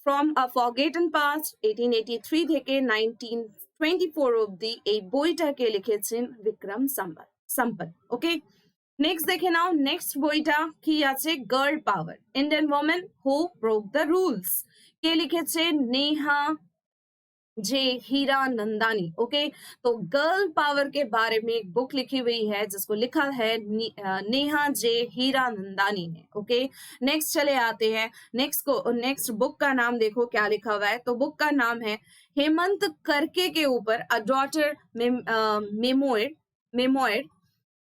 from a forgotten past 1883 থেকে 1924 অবধি এই বইটাকে লিখেছেন বিক্রম সম্পত। ওকে, নেক্সট দেখে নাও, নেক্সট বইটা কি আছে, girl power, Indian women who broke the rules, কে লিখেছে, Neha J Hiranandani. Okay, तो गर्ल पावर के बारे में एक बुक लिखी हुई है जिसको लिखा है नेहा जे हीरा नंदानी ने। ओके, नेक्स्ट चले आते हैं, नेक्स्ट बुक का नाम देखो क्या लिखा हुआ है। तो बुक का नाम है हेमंत करके के ऊपर अ डॉटर मेमोयर।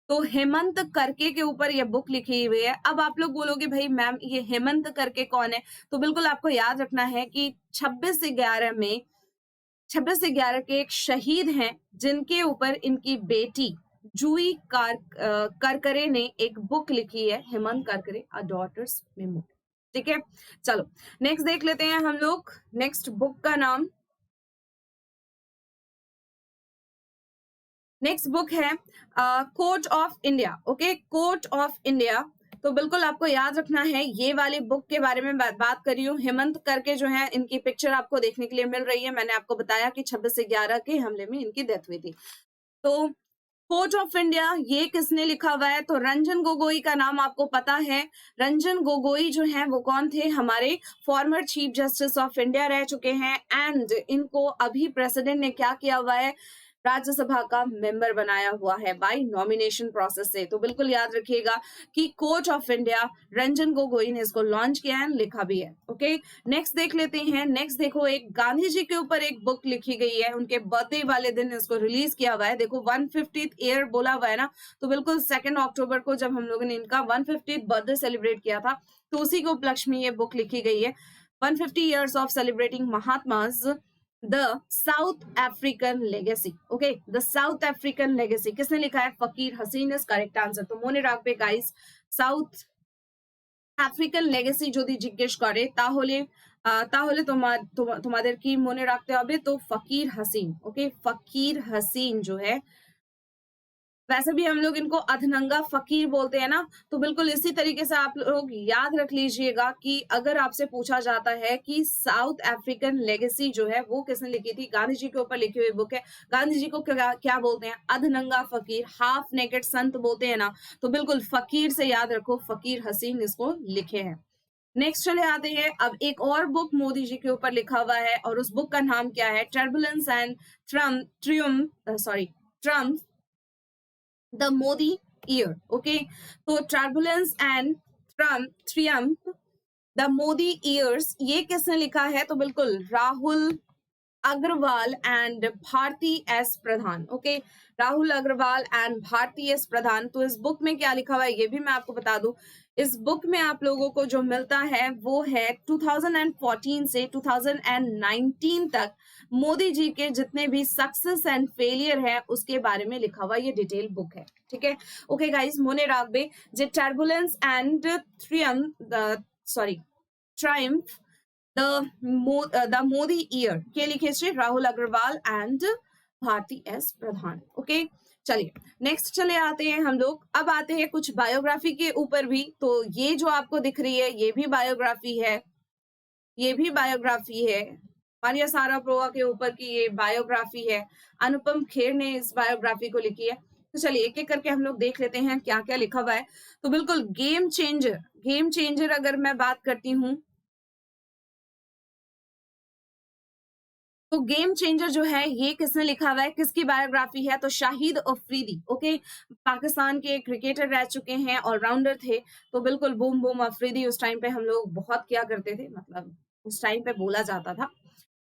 तो हेमंत करके के ऊपर ये बुक लिखी हुई है। अब आप लोग बोलोगे भाई मैम ये हेमंत करके कौन है, तो बिल्कुल आपको याद रखना है कि 26/11 के एक शहीद हैं जिनके ऊपर इनकी बेटी जूही करकरे ने एक बुक लिखी है, हेमंत करकरे अ डॉटर्स मेमोरी। ठीक है, चलो नेक्स्ट देख लेते हैं हम लोग। नेक्स्ट बुक का नाम, नेक्स्ट बुक है court of India. Okay, court of India. तो बिल्कुल आपको याद रखना है, ये वाली बुक के बारे में बात कर रही हूँ। हेमंत करके जो है इनकी पिक्चर आपको देखने के लिए मिल रही है। मैंने आपको बताया कि 26/11 के हमले में इनकी डेथ हुई थी। तो कोर्ट ऑफ इंडिया ये किसने लिखा हुआ है, तो रंजन गोगोई का नाम आपको पता है। रंजन गोगोई जो है वो कौन थे, हमारे former chief justice of India रह चुके हैं। एंड इनको अभी प्रेसिडेंट ने क्या किया हुआ है, राज्यसभा का मेंबर बनाया हुआ है बाय नॉमिनेशन प्रोसेस से। तो बिल्कुल याद रखिएगा कि court of India Ranjan Gogoi ने इसको लॉन्च किया है, लिखा भी है। ओके, नेक्स्ट देख लेते हैं। नेक्स्ट देखो, एक गांधी जी के ऊपर एक बुक लिखी गई है, उनके बर्थडे वाले दिन इसको रिलीज किया हुआ है। देखो 150th ईयर बोला हुआ है ना, तो बिल्कुल 2 अक्टूबर को जब हम लोगों ने इनका 150th बर्थडे सेलिब्रेट किया था, तो उसी के उपलक्ष्य में ये बुक लिखी गई है, 150 years of celebrating Mahatma's the south African legacy. Okay, the south African legacy किसने लिखा है, फकीर हसीन इज करेक्ट आंसर। तो মনে রাখবে গাইস, সাউথ আফ্রিকান লেগেসি যদি জিজ্ঞেস করে তাহলে তোমাদের কি মনে রাখতে হবে, তো फकीर हसीन। ओके, फकीर हसीन जो है वैसे भी हम लोग इनको अधनंगा फकीर बोलते हैं ना, तो बिल्कुल इसी तरीके से आप लोग याद रख लीजिएगा कि अगर आपसे पूछा जाता है कि साउथ अफ्रीकन लेगेसी जो है वो किसने लिखी थी, गांधी जी के ऊपर लिखी हुई बुक है, गांधी जी को क्या क्या बोलते हैं, अधनंगा फकीर, हाफ नेकेड संत बोलते हैं ना, तो बिल्कुल फकीर से याद रखो, फकीर हसीन इसको लिखे हैं। नेक्स्ट चले आते हैं, अब एक और बुक मोदी जी के ऊपर लिखा हुआ है और उस बुक का नाम क्या है, turbulence and trump the Modi year. Okay, तो turbulence and triumph the Modi years, ये किसने लिखा है, तो बिल्कुल Rahul Agarwal and Bharati S Pradhan. Okay, Rahul Agarwal and Bharati S Pradhan. तो इस बुक में क्या लिखा हुआ है ये भी मैं आपको बता दूं, इस बुक में आप लोगों को जो मिलता है वो है 2014 से 2019 तक मोदी जी के जितने भी सक्सेस एंड फेलियर है उसके बारे में लिखा हुआ ये डिटेल बुक है। ठीक है, ओके गाइज, मोने राखबे जे turbulence and triumph the Modi year के लिखे Shri Rahul Agarwal and Bharati S Pradhan. Okay, चलिए नेक्स्ट चले आते हैं हम लोग, अब आते हैं कुछ बायोग्राफी के ऊपर भी। तो ये जो आपको दिख रही है ये भी बायोग्राफी है, ये भी बायोग्राफी है, मारिया सारापोवा के ऊपर की ये बायोग्राफी है, अनुपम खेर ने इस बायोग्राफी को लिखी है। तो चलिए एक एक करके हम लोग देख लेते हैं क्या क्या लिखा हुआ है। तो बिल्कुल गेम चेंजर अगर मैं बात करती हूँ, तो गेम चेंजर जो है ये किसने लिखा हुआ है, किसकी बायोग्राफी है, तो शाहिद अफरीदी। ओके, पाकिस्तान के क्रिकेटर रह चुके हैं, ऑलराउंडर थे, तो बिल्कुल बूम बूम अफरीदी उस टाइम पे हम लोग बहुत किया करते थे, मतलब उस टाइम पे बोला जाता था।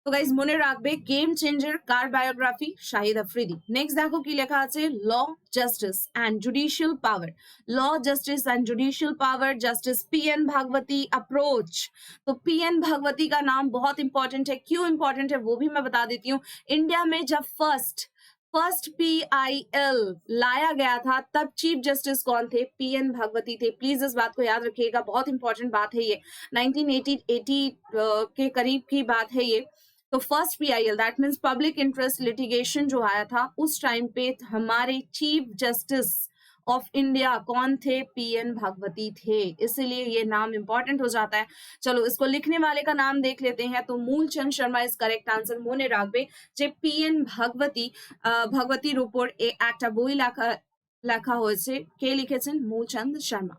तो गाइज मुनिर राखबे गेम चेंजर कार बायोग्राफी शाहिद अफरीदी। नेक्स्ट देखो की লেখা আছে law justice and judicial power, law justice and judicial power, justice P N Bhagwati approach. तो पीएन भागवती का नाम बहुत इंपॉर्टेंट है, क्यों इंपॉर्टेंट है वो भी मैं बता देती हूँ। इंडिया में जब फर्स्ट PIL लाया गया था तब चीफ जस्टिस कौन थे, पीएन भागवती थे। प्लीज इस बात को याद रखिएगा, बहुत इंपॉर्टेंट बात है ये, 1980 के करीब की बात है ये। तो first PIL that means public interest litigation जो आया था उस टाइम पे हमारे चीफ जस्टिस ऑफ इंडिया कौन थे, पीएन भागवती थे, इसीलिए ये नाम इंपॉर्टेंट हो जाता है। चलो इसको लिखने वाले का नाम देख लेते हैं, तो Moolchand Sharma is correct answer. मोने राखबे जे पीएन ভাগবতী উপর একটা বই লেখা হয়েছে, কে লিখেছেন, मूलचंद शर्मा।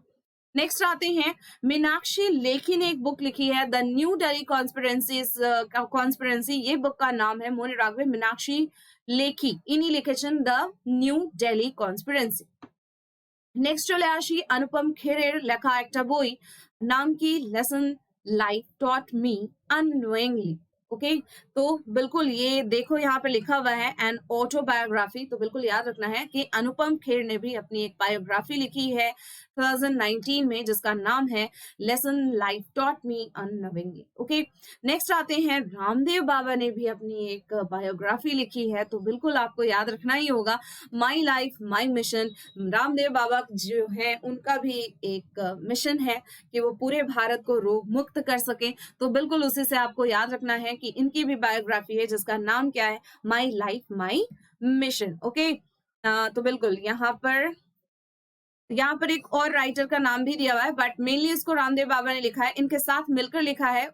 नेक्स्ट आते हैं, मीनाक्षी लेखी ने एक बुक लिखी है द न्यू दिल्ली कॉन्स्पिरेंसी, ये बुक का नाम है मोने राघवे मीनाक्षी लेखी, इन्हीं लिखेছেন the New Delhi conspiracy. Next चले আসি अनुपम खेरेर লেখা একটা বই, नाम की lesson life taught me unknowingly. Okay, तो बिल्कुल ये देखो यहाँ पे लिखा हुआ है एन ऑटोबायोग्राफी, तो बिल्कुल याद रखना है कि अनुपम खेर ने भी अपनी एक बायोग्राफी लिखी है 2019 में जिसका नाम है lesson life taught me unknowingly. Okay, next आते हैं, रामदेव बाबा ने भी अपनी एक बायोग्राफी लिखी है, तो बिल्कुल आपको याद रखना ही होगा, my life my mission. Ramdev Baba जो है उनका भी एक मिशन है कि वो पूरे भारत को रोग मुक्त कर सके, तो बिल्कुल उसी से आपको याद रखना है कि इनकी भी बायोग्राफी है जिसका नाम क्या है, माई लाइफ माई मिशन। ओके, तो बिल्कुल यहाँ पर एक और राइटर का नाम भी दिया हुआ है, बट मेनली इसको रामदेव बाबा ने लिखा है, इनके साथ मिलकर लिखा है,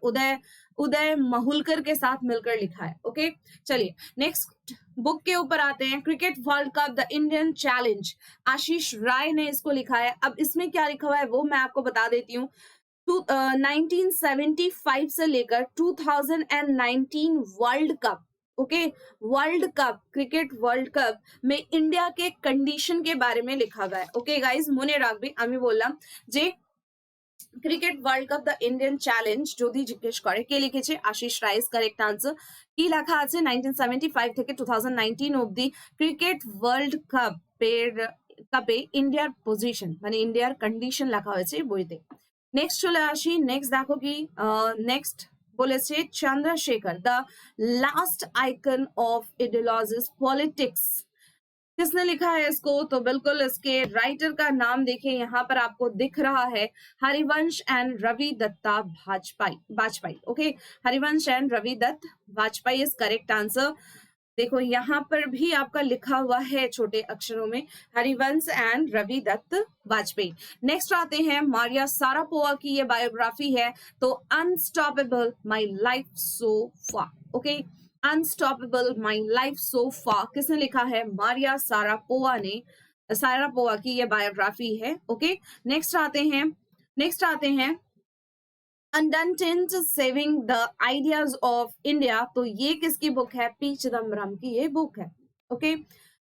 उदय महुलकर के साथ मिलकर लिखा है। ओके, चलिए नेक्स्ट बुक के ऊपर आते हैं, cricket world cup the Indian challenge, Ashish Rai ने इसको लिखा है। अब इसमें क्या लिखा हुआ है वो मैं आपको बता देती हूँ। 1975 से लेकर 2019 world cup, okay, world cup, cricket world cup में इंडिया के कंडीशन के बारे में लिखा हुआ है। ओके गाइज, মনে রাখবে আমি বললাম যে cricket world cup the Indian challenge যদি জিজ্ঞেস করে কে লিখেছে, আশিস রাইস কারেক্ট আনসার। কি লেখা আছে 1975 থেকে 2019 অবধি ক্রিকেট ওয়ার্ল্ড কাপে ইন্ডিয়ার পজিশন মানে ইন্ডিয়ার কন্ডিশন লেখা হয়েছে বইতে। নেক্সট চলে আসি, নেক্সট দেখো কি নেক্সট বলেছে Chandrashekhar the last icon of ideological politics, किसने लिखा है इसको, तो बिल्कुल इसके राइटर का नाम देखिए यहाँ पर आपको दिख रहा है, Harivansh and Ravi Datta Vajpayee. Okay, Harivansh and Ravi Dutt Vajpayee is correct answer. देखो यहाँ पर भी आपका लिखा हुआ है छोटे अक्षरों में, हरिवंश एंड रवि दत्त वाजपेयी। नेक्स्ट आते हैं मारिया सारापोवा की ये बायोग्राफी है, तो unstoppable my life so far. Okay, unstoppable my life so far किसने लिखा है? मारिया सारापोवा ने, सारापोवा की ये बायोग्राफी है। ओके, नेक्स्ट आते हैं undaunted saving the ideas of India, तो ये किसकी बुक है? पी चिदम्बरम की ये बुक है। ओके,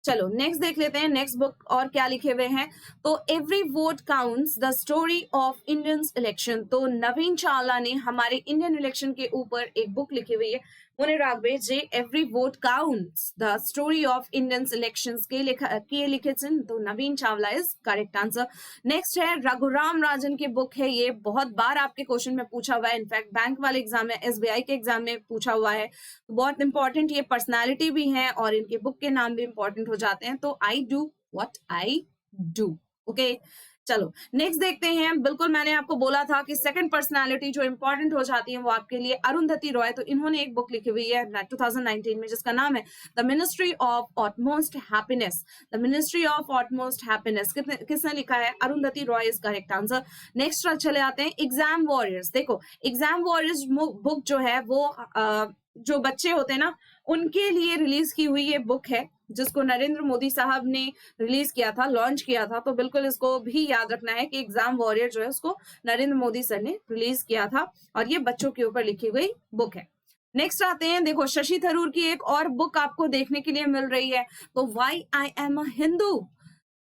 चलो नेक्स्ट देख लेते हैं नेक्स्ट बुक और क्या लिखे हुए हैं। तो every vote counts the story of Indian election, तो नवीन चावला ने हमारे इंडियन इलेक्शन के ऊपर एक बुक लिखी हुई है, मुने रागबे जे every vote counts the story of Indian elections के लिखे तो Navin Chawla is correct answer. Next है रघुराम राजन की बुक है, ये बहुत बार आपके क्वेश्चन में पूछा हुआ है, इनफैक्ट बैंक वाले एग्जाम में, एसबीआई के एग्जाम में पूछा हुआ है, तो बहुत इंपॉर्टेंट ये पर्सनैलिटी भी है और इनके बुक के नाम भी इंपॉर्टेंट हो जाते हैं। तो I do what I do. Okay, चलो नेक्स्ट देखते हैं। बिल्कुल मैंने आपको बोला था कि सेकंड पर्सनालिटी जो इंपॉर्टेंट हो जाती है वो आपके लिए अरुंधति रॉय, तो इन्होंने एक बुक लिखी हुई है 2019 में जिसका नाम है the ministry of utmost happiness. The ministry of utmost happiness किसने लिखा है? Arundhati Roy is correct answer. Next चले आते हैं एग्जाम वॉरियर्स। देखो एग्जाम वॉरियर्स बुक जो है वो जो बच्चे होते हैं ना उनके लिए रिलीज की हुई ये बुक है, जिसको नरेंद्र मोदी साहब ने रिलीज किया था, लॉन्च किया था, तो बिल्कुल इसको भी याद रखना है कि एग्जाम वॉरियर जो है उसको नरेंद्र मोदी सर ने रिलीज किया था और ये बच्चों के ऊपर लिखी हुई बुक है। नेक्स्ट आते हैं, देखो शशि थरूर की एक और बुक आपको देखने के लिए मिल रही है, तो why I am a Hindu.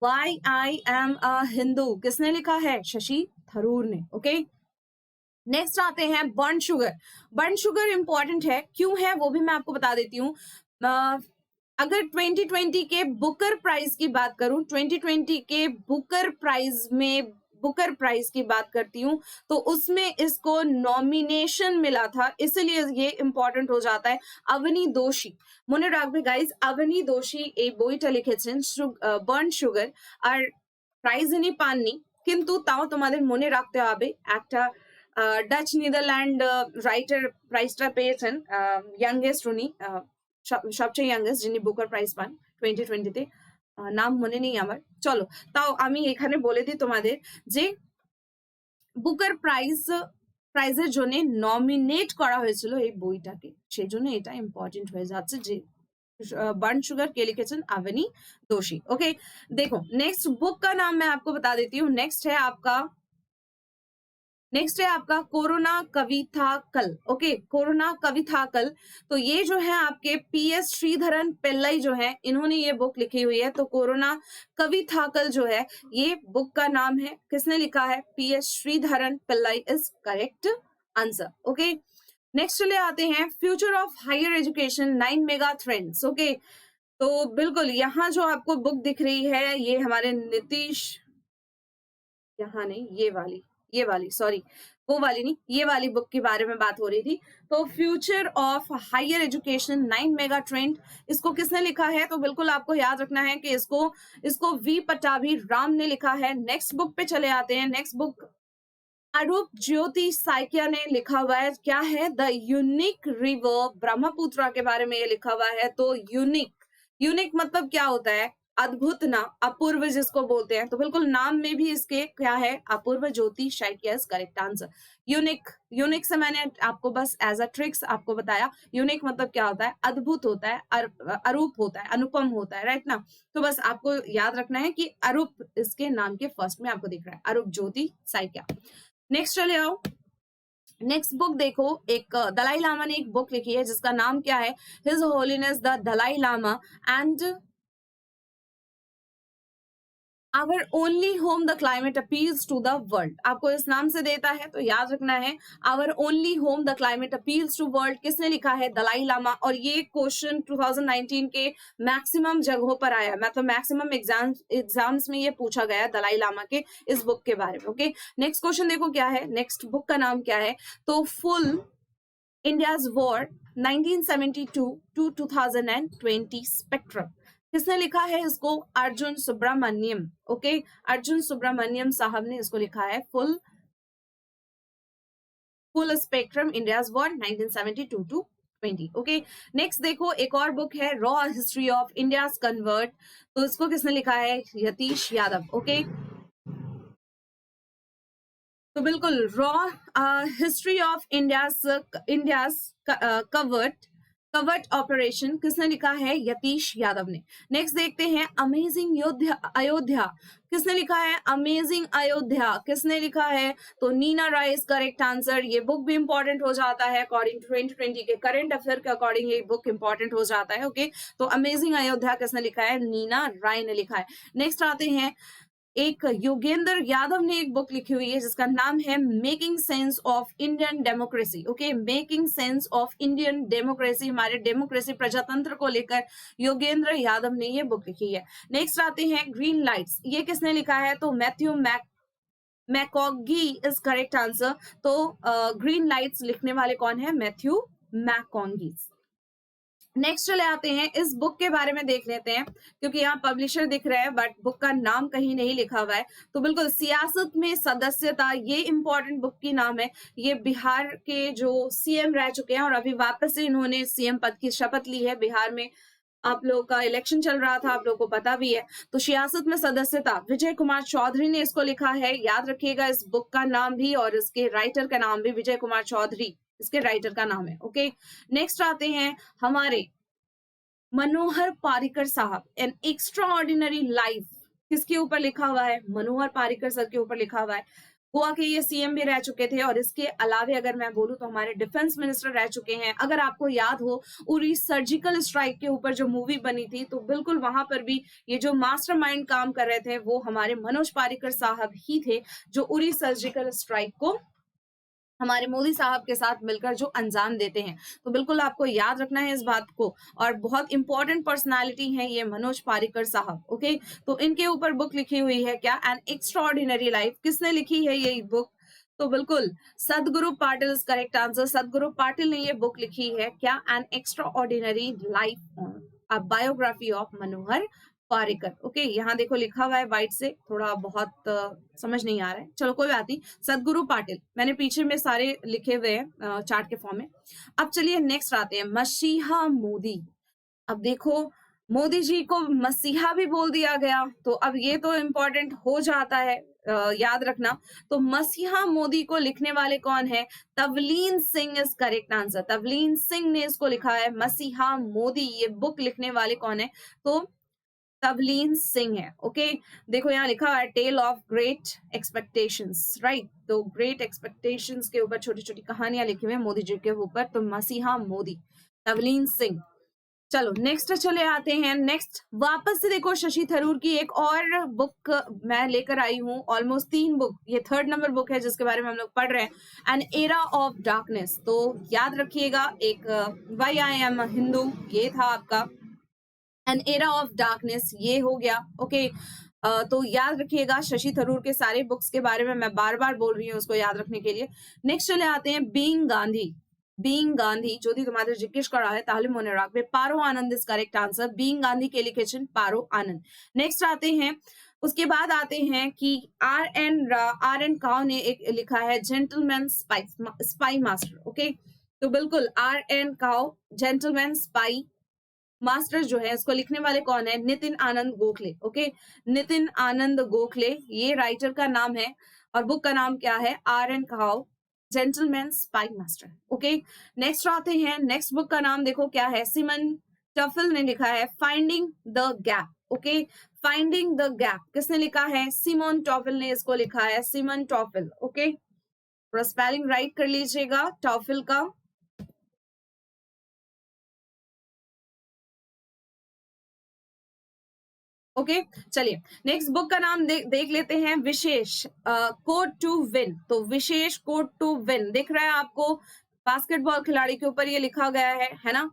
Why I am a Hindu किसने लिखा है? शशि थरूर ने। ओके, नेक्स्ट आते हैं burn sugar. Burn sugar important है, क्यों है वो भी मैं आपको बता देती हूँ। अगर 2020 के बुकर प्राइज की बात करूं, 2020 के बुकर प्राइज की बात करती हूँ, तो उसमें इसको नॉमिनेशन मिला था, इसलिए ये इंपॉर्टेंट हो जाता है। अवनी दोषी মনে রাখবে গাইজ, अवनी दोषी এই বইটা লিখেছেন বার্ন সুগার, আর প্রাইজ ইনি পাননি, কিন্তু তাও তোমাদের মনে রাখতে হবে একটা ডাচ নেদারল্যান্ড রাইটার প্রাইজটা পেয়েছেন, ইয়াংগেস্ট উনি, সবচেয়ে ইয়াংগেস্ট যিনি বুকার প্রাইজ পান 2020-তে, নাম মনে নেই আমার। চলো তাও আমি এখানে বলে দিই তোমাদের যে বুকার প্রাইজের জন্য নমিনেট করা হয়েছিল এই বইটাকে, সেই জন্য এটা ইম্পর্টেন্ট হয়ে যাচ্ছে যে बर्न शुगर के लिखेचन अवनी दोषी। ओके, देखो नेक्स्ट बुक का नाम मैं आपको बता देती हूँ। नेक्स्ट है आपका कोरोना कवि था कल। ओके, कोरोना कवि था कल, तो ये जो है आपके PS श्रीधरन पिल्लई जो है इन्होंने ये बुक लिखी हुई है। तो कोरोना कवि था कल जो है ये बुक का नाम है, किसने लिखा है? PS Sreedharan Pillai is correct answer. Okay, next चले आते हैं future of higher education 9 mega trends. Okay, तो बिल्कुल यहाँ जो आपको बुक दिख रही है ये हमारे नीतीश, यहाँ नहीं ये वाली सॉरी वो वाली नहीं, ये वाली बुक के बारे में बात हो रही थी। तो future of higher education 9 mega trend, इसको किसने लिखा है? तो बिल्कुल आपको याद रखना है कि इसको वी पटाभी राम ने लिखा है। नेक्स्ट बुक पे चले आते हैं। नेक्स्ट बुक अरूप ज्योति साइकिया ने लिखा हुआ है, क्या है? द यूनिक रिवर ब्रह्मपुत्रा के बारे में ये लिखा हुआ है। तो यूनिक मतलब क्या होता है? अद्भुत ना, अपूर्व जिसको बोलते हैं, तो बिल्कुल नाम में भी इसके क्या है? अपूर्व ज्योति साइकिया करेक्ट आंसर। यूनिक से मैंने आपको बस एज अ ट्रिक्स आपको बताया, यूनिक मतलब क्या होता है? अद्भुत होता है, अरूप होता है, अनुपम होता है, राइट ना। तो बस आपको याद रखना है कि अरूप इसके नाम के फर्स्ट में आपको दिख रहा है, अरूप ज्योति साइकिया। नेक्स्ट चले आओ, नेक्स्ट बुक देखो, एक दलाई लामा ने एक बुक लिखी है जिसका नाम क्या है? His holiness the Dalai Lama and our only home the climate appeals to the world. आपको इस नाम से देता है तो याद रखना है, our only home the climate appeals to world किसने लिखा है? दलाई लामा। और ये क्वेश्चन 2019 के मैक्सिमम जगहों पर आया, मतलब मैक्सिमम एग्जाम्स में ये पूछा गया दलाई लामा के इस बुक के बारे में। ओके, नेक्स्ट क्वेश्चन देखो क्या है, नेक्स्ट बुक का नाम क्या है? तो full India's war 1972 to 2020 spectrum, किसने लिखा है इसको? अर्जुन सुब्रमण्यम। ओके, अर्जुन सुब्रमण्यम साहब ने इसको लिखा है, full spectrum India's war 1972 to 2020। Okay, next देखो एक और बुक है raw history of India convert, तो इसको किसने लिखा है? यतीश यादव। ओके, तो बिल्कुल raw history of India's covert covert operation किसने लिखा है? यतीश यादव ने। नेक्स्ट देखते हैं अमेजिंग अयोध्या किसने लिखा है? अमेजिंग अयोध्या किसने लिखा है? तो नीना राय इज करेक्ट आंसर। ये बुक भी इंपॉर्टेंट हो जाता है अकॉर्डिंग टू 2020 के करंट अफेयर के अकॉर्डिंग, ये बुक इंपॉर्टेंट हो जाता है। ओके, तो अमेजिंग अयोध्या किसने लिखा है? नीना राय ने लिखा है। नेक्स्ट आते हैं, एक योगेंद्र यादव ने एक बुक लिखी हुई है जिसका नाम है making sense of Indian democracy. Okay, making sense of Indian democracy, हमारे डेमोक्रेसी प्रजातंत्र को लेकर योगेंद्र यादव ने ये बुक लिखी है। नेक्स्ट आते हैं ग्रीन लाइट्स, ये किसने लिखा है? तो मैथ्यू मैकॉगी इज करेक्ट आंसर। तो ग्रीन लाइट्स लिखने वाले कौन है? मैथ्यू मैकॉगी। नेक्स्ट चले आते हैं, इस बुक के बारे में देख लेते हैं क्योंकि यहाँ पब्लिशर दिख रहा है बट बुक का नाम कहीं नहीं लिखा हुआ है। तो बिल्कुल सियासत में सदस्यता, ये इंपॉर्टेंट बुक की नाम है। ये बिहार के जो सीएम रह चुके हैं और अभी वापस से इन्होंने सीएम पद की शपथ ली है। बिहार में आप लोगों का इलेक्शन चल रहा था, आप लोगों को पता भी है। तो सियासत में सदस्यता, विजय कुमार चौधरी ने इसको लिखा है। याद रखिएगा इस बुक का नाम भी और इसके राइटर का नाम भी, विजय कुमार चौधरी इसके राइटर का नाम है। ओके, नेक्स्ट आते हैं हमारे मनोहर पारिकर साहब, एन एक्स्ट्रा ऑर्डिनरी लाइफ किसके ऊपर लिखा हुआ है? मनोहर पारिकर सर के ऊपर लिखा हुआ है। गोवा के ये सीएम भी रह चुके थे और इसके अलावे अगर मैं बोलूं तो हमारे डिफेंस मिनिस्टर रह चुके हैं। अगर आपको याद हो उरी सर्जिकल स्ट्राइक के ऊपर जो मूवी बनी थी, तो बिल्कुल वहां पर भी ये जो मास्टरमाइंड काम कर रहे थे वो हमारे मनोज पारिकर साहब ही थे, जो उरी सर्जिकल स्ट्राइक को हमारे मोदी साहब के साथ मिलकर जो अंजाम देते हैं। तो बिल्कुल आपको याद रखना है इस बात को, और बहुत इंपॉर्टेंट पर्सनालिटी है ये मनोज पारिकर साहब। ओके, तो इनके ऊपर बुक लिखी हुई है क्या? N extraordinary life. किसने लिखी है ये बुक? तो बिल्कुल सदगुरु पाटिल इज करेक्ट आंसर। सदगुरु पाटिल ने ये बुक लिखी है क्या? N extraordinary life, a biography of Manohar Parrikar. Okay, यहाँ देखो लिखा हुआ है व्हाइट से, थोड़ा बहुत समझ नहीं आ रहा है, चलो कोई बात नहीं। सदगुरु पाटिल मैंने पीछे में सारे लिखे हुए हैं चार्ट के फॉर्म में। अब चलिए नेक्स्ट आते हैं, मसीहा मोदी। अब देखो मोदी जी को मसीहा भी बोल दिया गया, तो अब ये तो इम्पोर्टेंट हो जाता है, याद रखना। तो मसीहा मोदी को लिखने वाले कौन है? Tavleen Singh is correct answer. Tavleen Singh ने इसको लिखा है मसीहा मोदी। ये बुक लिखने वाले कौन है? तो तवलीन सिंह है। ओके, देखो यहाँ लिखा हुआ है tale of great expectations, right. तो ग्रेट एक्सपेक्टेशंस के ऊपर छोटी छोटी कहानियां लिखी हुई है मोदी जी के ऊपर। तो मसीहा मोदी, तवलीन सिंह। चलो नेक्स्ट चले आते हैं। नेक्स्ट वापस से देखो शशि थरूर की एक और बुक मैं लेकर आई हूँ, ऑलमोस्ट 3 बुक। ये 3rd नंबर बुक है जिसके बारे में हम लोग पढ़ रहे हैं, एन एरा ऑफ डार्कनेस। तो याद रखिएगा, एक वाई आई एम हिंदू ये था आपका, एन एरा ऑफ डार्कनेस ये हो गया। ओके, तो याद रखिएगा शशि थरूर के सारे बुक्स के बारे में मैं बार बार बोल रही हूँ उसको याद रखने के लिए। नेक्स्ट चले आते हैं बीइंग गांधी। बीइंग गांधी যদি তোমাদের জিজ্ঞেস করা হয় তাহলে মনে রাখবে পারো Anand is correct answer. Being Gandhi के लिखेছেন पारो आनंद। नेक्स्ट आते हैं, उसके बाद आते हैं कि आर एन काउ ने एक लिखा है जेंटलमैन स्पाई मास्टर। ओके, तो बिल्कुल R N Kao gentleman spy master जो है इसको लिखने वाले कौन है? नितिन आनंद गोखले। ओके, नितिन आनंद गोखले ये राइटर का नाम है और बुक का नाम क्या है? R N Kao gentleman spy master. Okay, next आते हैं, नेक्स्ट बुक का नाम देखो क्या है? सिमन टफल ने लिखा है finding the gap. Okay, finding the gap किसने लिखा है? सिमोन टॉफल ने इसको लिखा है, सिमन टॉफल। ओके, थोड़ा स्पेलिंग राइट कर लीजिएगा टॉफल का। ओके, चलिए नेक्स्ट बुक का नाम देख लेते हैं, विशेष कोड टू विन। तो विशेष कोड टू विन दिख रहा है आपको, बास्केटबॉल खिलाड़ी के ऊपर ये लिखा गया है ना।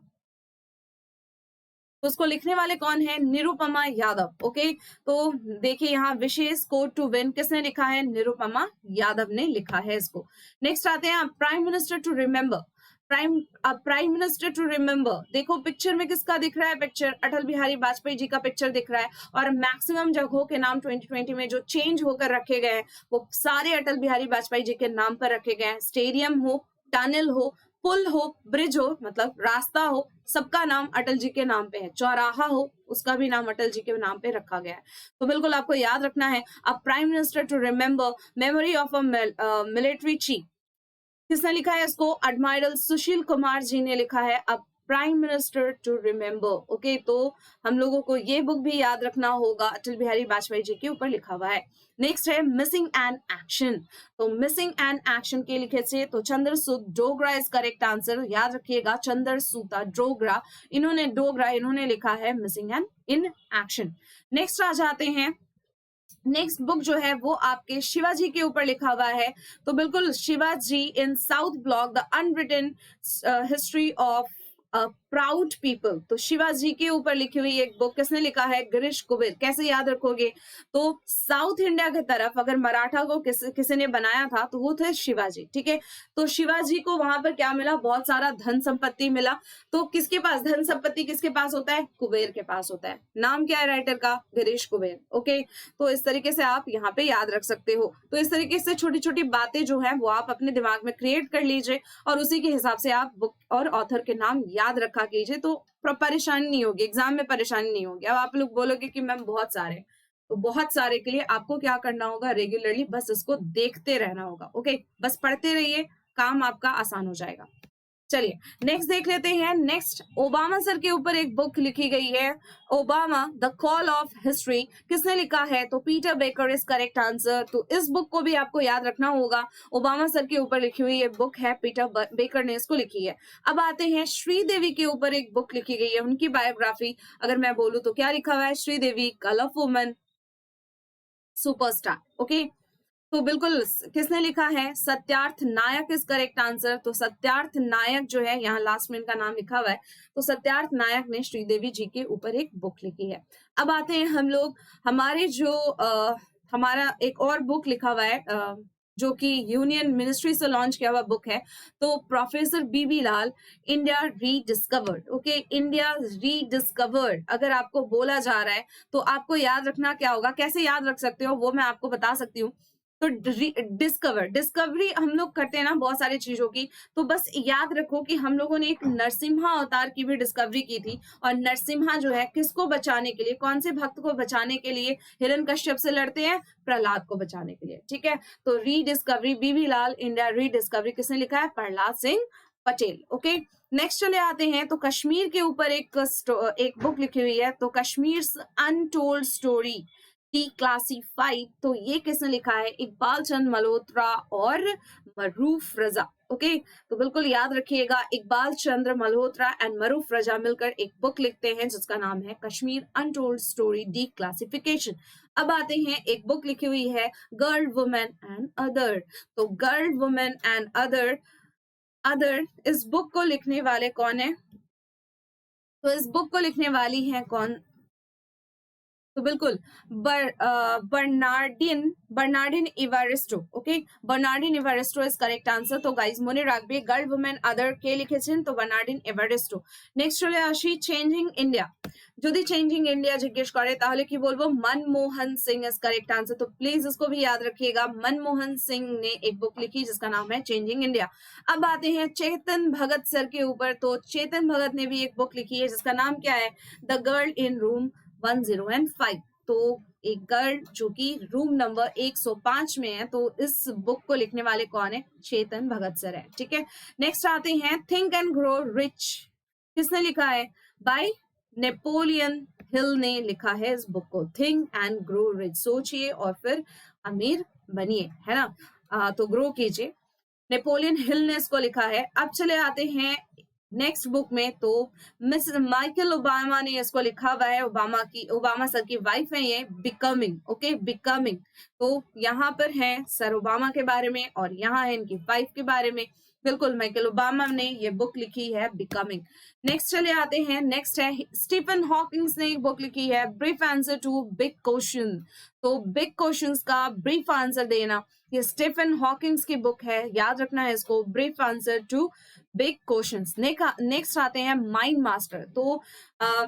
तो उसको लिखने वाले कौन है? निरुपमा यादव। ओके, तो देखिए यहाँ विशेष कोड टू विन किसने लिखा है? निरुपमा यादव ने लिखा है इसको। नेक्स्ट आते हैं prime minister to remember. Prime minister to remember, देखो पिक्चर में किसका दिख रहा है? पिक्चर अटल बिहारी वाजपेयी जी का पिक्चर दिख रहा है, और मैक्सिमम जगहों के नाम 2020 में जो चेंज होकर रखे गए हैं वो सारे अटल बिहारी वाजपेयी जी के नाम पर रखे गए हैं। स्टेडियम हो, टनल हो, पुल हो, ब्रिज हो, मतलब रास्ता हो, सबका नाम अटल जी के नाम पे है। चौराहा हो, उसका भी नाम अटल जी के नाम पे रखा गया है। तो बिल्कुल आपको याद रखना है। A prime minister to remember memory of a military chief, किसने लिखा है इसको? एडमिरल सुशील कुमार जी ने लिखा है। अब prime minister to remember. Okay, तो हम लोगों को ये बुक भी याद रखना होगा, अटल बिहारी वाजपेयी जी के ऊपर लिखा हुआ है। नेक्स्ट है मिसिंग एंड एक्शन। तो मिसिंग एंड एक्शन के लिखे से तो Chandrasuta Dogra is correct answer, याद रखिएगा, चंद्रसूता डोगरा, इन्होंने लिखा है missing and in action. Next आ जाते हैं, नेक्स्ट बुक जो है वो आपके शिवाजी के ऊपर लिखा हुआ है। तो बिल्कुल Shivaji in South Block the unwritten history of proud people. तो शिवाजी के ऊपर लिखी हुई एक बुक किसने लिखा है? गिरीश कुबेर। कैसे याद रखोगे? तो साउथ इंडिया की तरफ अगर मराठा को किसी ने बनाया था तो वो थे शिवाजी। ठीक है, तो शिवाजी को वहां पर क्या मिला? बहुत सारा धन संपत्ति मिला। तो किसके पास धन संपत्ति किसके पास होता है? कुबेर के पास होता है। नाम क्या है राइटर का? गिरीश कुबेर। ओके, तो इस तरीके से आप यहाँ पे याद रख सकते हो। तो इस तरीके से छोटी छोटी बातें जो है वो आप अपने दिमाग में क्रिएट कर लीजिए और उसी के हिसाब से आप बुक और ऑथर के नाम याद रखा कीजिए, तो परेशानी नहीं होगी, एग्जाम में परेशानी नहीं होगी। अब आप लोग बोलोगे कि मैम बहुत सारे, तो बहुत सारे के लिए आपको क्या करना होगा? रेगुलरली बस इसको देखते रहना होगा। ओके, बस पढ़ते रहिए, काम आपका आसान हो जाएगा। चलिए नेक्स्ट देख लेते हैं। नेक्स्ट ओबामा सर के ऊपर एक बुक लिखी गई है, Obama the call of history. किसने लिखा है? तो Peter baker is correct answer. तो इस बुक को भी आपको याद रखना होगा, ओबामा सर के ऊपर लिखी हुई ये बुक है, पीटर बेकर ने इसको लिखी है। अब आते हैं श्रीदेवी के ऊपर एक बुक लिखी गई है, उनकी बायोग्राफी अगर मैं बोलूं तो क्या लिखा हुआ है? Sridevi colour woman superstar. Okay, तो बिल्कुल किसने लिखा है? सत्यार्थ नायक इज करेक्ट आंसर। तो सत्यार्थ नायक जो है, यहाँ लास्ट में इनका नाम लिखा हुआ है, तो सत्यार्थ नायक ने श्रीदेवी जी के ऊपर एक बुक लिखी है। अब आते हैं हम लोग, हमारे जो हमारा एक और बुक लिखा हुआ है जो कि यूनियन मिनिस्ट्री से लॉन्च किया हुआ बुक है, तो professor B B Lal India rediscovered. Okay, India rediscovered अगर आपको बोला जा रहा है तो आपको याद रखना क्या होगा? कैसे याद रख सकते हो वो मैं आपको बता सकती हूँ। तो डिस्कवरी हम लोग करते हैं ना बहुत सारी चीजों की, तो बस याद रखो कि हम लोगों ने एक नरसिम्हा अवतार की भी डिस्कवरी की थी। और नरसिम्हा जो है किसको बचाने के लिए, कौन से भक्त को बचाने के लिए हिरण्यकश्यप से लड़ते हैं? प्रहलाद को बचाने के लिए। ठीक है, तो रीडिस्कवरी बीबी लाल इंडिया रीडिस्कवरी किसने लिखा है? प्रहलाद सिंह पटेल। ओके, नेक्स्ट चले आते हैं, तो कश्मीर के ऊपर एक बुक लिखी हुई है, तो कश्मीर अनटोल्ड स्टोरी डिक्लासिफाइड। तो ये किसने लिखा है? इकबाल चंद मल्होत्रा और मरूफ रजा। ओके, तो बिल्कुल याद रखिएगा, इकबाल चंद्र मल्होत्रा एंड मरूफ रजा मिलकर एक बुक लिखते हैं जिसका नाम है कश्मीर अनटोल्ड स्टोरी डिक्लासिफिकेशन। अब आते हैं, एक बुक लिखी हुई है गर्ल वुमेन एंड अदर। तो गर्ल वुमेन एंड अदर इस बुक को लिखने वाले कौन है? तो इस बुक को लिखने वाली है कौन? तो बिल्कुल Bernardine Evaristo. Okay, Bernardine Evaristo is correct answer. तो गाइज মনে রাখবে গার্ল वुमेन আদার কে লিখেছেন? তো বার্নার্ডিন এভারিস্টো। নেক্সট চলে আসি চেঞ্জিং ইন্ডিয়া। যদি চেঞ্জিং ইন্ডিয়া জিজ্ঞেস করে তাহলে কি বলবো? Manmohan Singh is correct answer. तो प्लीज इसको भी याद रखिएगा, मनमोहन सिंह ने एक बुक लिखी जिसका नाम है चेंजिंग इंडिया। अब आते हैं चेतन भगत सर के ऊपर। तो चेतन भगत ने भी एक बुक लिखी है जिसका नाम क्या है? The girl in room 105। तो एक गर्ल जो कि रूम नंबर 105 में है, तो इस बुक को लिखने वाले कौन है? चेतन भगत सर है। ठीक है, नेक्स्ट आते हैं, थिंक एंड ग्रो रिच किसने लिखा है? बाय नेपोलियन हिल ने लिखा है इस बुक को। थिंक एंड ग्रो रिच, सोचिए और फिर अमीर बनिए, है ना? तो ग्रो कीजिए, नेपोलियन हिल ने इसको लिखा है। अब चले आते हैं नेक्स्ट बुक में, तो मिस माइकल ओबामा ने इसको लिखा हुआ है, ओबामा सर की वाइफ है ये, बिकमिंग। Okay, becoming. तो यहाँ पर है सर ओबामा के बारे में और यहाँ है इनकी वाइफ के बारे में। बिल्कुल माइकल ओबामा ने ये बुक लिखी है बिकमिंग। नेक्स्ट चले आते हैं, नेक्स्ट है स्टीफन हॉकिंग्स ने एक बुक लिखी है brief answer to big question. तो बिग क्वेश्चंस का ब्रीफ आंसर देना, ये स्टीफन हॉकिंग्स की बुक है, याद रखना है इसको, brief answer to big questions. Next आते हैं माइंड मास्टर। तो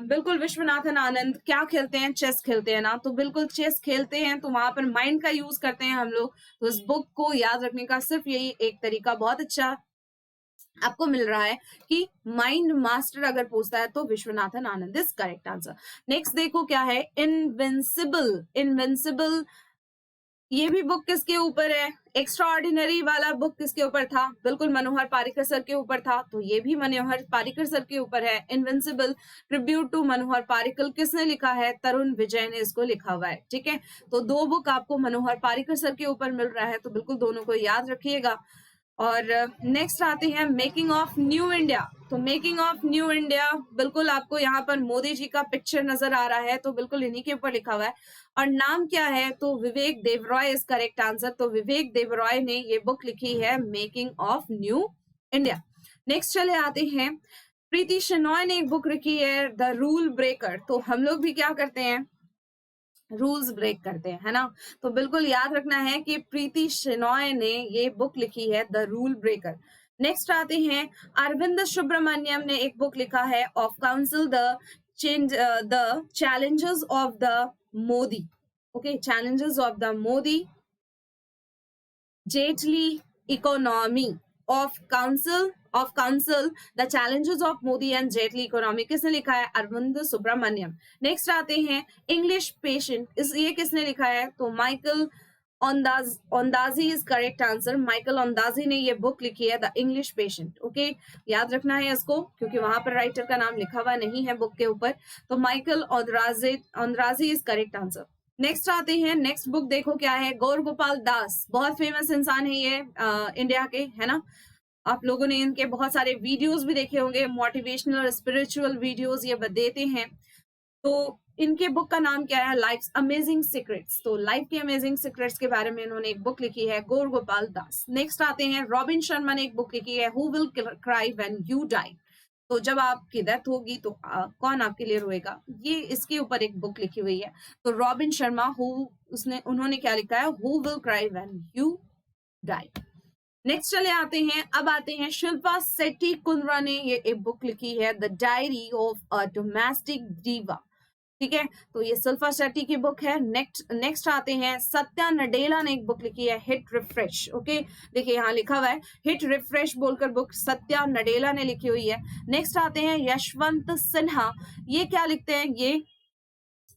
बिल्कुल विश्वनाथन आनंद क्या खेलते हैं? चेस खेलते हैं ना? तो बिल्कुल चेस खेलते हैं, तो वहां पर माइंड का यूज करते हैं हम लोग। तो इस बुक को याद रखने का सिर्फ यही एक तरीका बहुत अच्छा आपको मिल रहा है कि माइंड मास्टर अगर पूछता है तो Viswanathan Anand, this correct answer. Next देखो क्या है, इनविंसिबल। इनविंसिबल ये भी बुक किसके ऊपर है? एक्स्ट्रा ऑर्डिनरी वाला बुक किसके ऊपर था? बिल्कुल मनोहर पारिकर सर के ऊपर था, तो ये भी मनोहर पारिकर सर के ऊपर है। इनविंसिबल ट्रिब्यूट टू मनोहर पारिकर किसने लिखा है? तरुण विजय ने इसको लिखा हुआ है। ठीक है, तो दो बुक आपको मनोहर पारिकर सर के ऊपर मिल रहा है, तो बिल्कुल दोनों को याद रखिएगा। और नेक्स्ट आते हैं मेकिंग ऑफ न्यू इंडिया। तो मेकिंग ऑफ न्यू इंडिया बिल्कुल आपको यहाँ पर मोदी जी का पिक्चर नजर आ रहा है, तो बिल्कुल इन्हीं के ऊपर लिखा हुआ है। और नाम क्या है? तो विवेक देवरॉय इज करेक्ट आंसर। तो विवेक देवरॉय ने ये बुक लिखी है making of new India. Next चले आते हैं, प्रीति शेनॉय ने एक बुक लिखी है द रूल ब्रेकर। तो हम लोग भी क्या करते हैं? रूल्स ब्रेक करते हैं, है ना? तो बिल्कुल याद रखना है कि प्रीति शेनॉय ने ये बुक लिखी है द रूल ब्रेकर। नेक्स्ट आते हैं, अरविंद सुब्रमण्यम ने एक बुक लिखा है of council the challenges of the Modi. Okay, challenges of the Modi Jaitley economy of council the challenges of Modi and Jaitley economy किसने लिखा है? अरविंद सुब्रमण्यम। नेक्स्ट आते हैं इंग्लिश पेशेंट, ये किसने लिखा है? तो Michael Ondaatje is correct answer. Michael Ondaatje ने ये बुक लिखी है द इंग्लिश पेशेंट। ओके, याद रखना है इसको क्योंकि वहां पर राइटर का नाम लिखा हुआ नहीं है बुक के ऊपर। तो Michael Ondaatje is correct answer. Next आते हैं, नेक्स्ट बुक देखो क्या है, गौर गोपाल दास। बहुत फेमस इंसान है ये इंडिया के, है ना? आप लोगों ने इनके बहुत सारे वीडियोस भी देखे होंगे, मोटिवेशनल और स्पिरिचुअल वीडियोस ये देते हैं। तो इनके बुक का नाम क्या है? Life amazing secrets. तो लाइफ के अमेजिंग सीक्रेट्स के बारे में इन्होंने एक बुक लिखी है, गौर गोपाल दास। नेक्स्ट आते हैं, रॉबिन शर्मा ने एक बुक लिखी है who will cry when you die. तो जब आपकी डेथ होगी तो कौन आपके लिए रोएगा, ये इसके ऊपर एक बुक लिखी हुई है। तो रॉबिन शर्मा उन्होंने क्या लिखा है? Who will cry when you die. Next चले आते हैं, अब आते हैं शिल्पा शेट्टी कुंद्रा ने ये एक बुक लिखी है the diary of a domestic diva. ठीक है, तो ये शिल्पा शेट्टी की बुक है। नेक्स्ट आते हैं, सत्या नडेला ने एक बुक लिखी है हिट रिफ्रेश। ओके, देखिए यहाँ लिखा हुआ है हिट रिफ्रेश बोलकर बुक सत्या नडेला ने लिखी हुई है। नेक्स्ट आते हैं यशवंत सिन्हा, ये क्या लिखते हैं? ये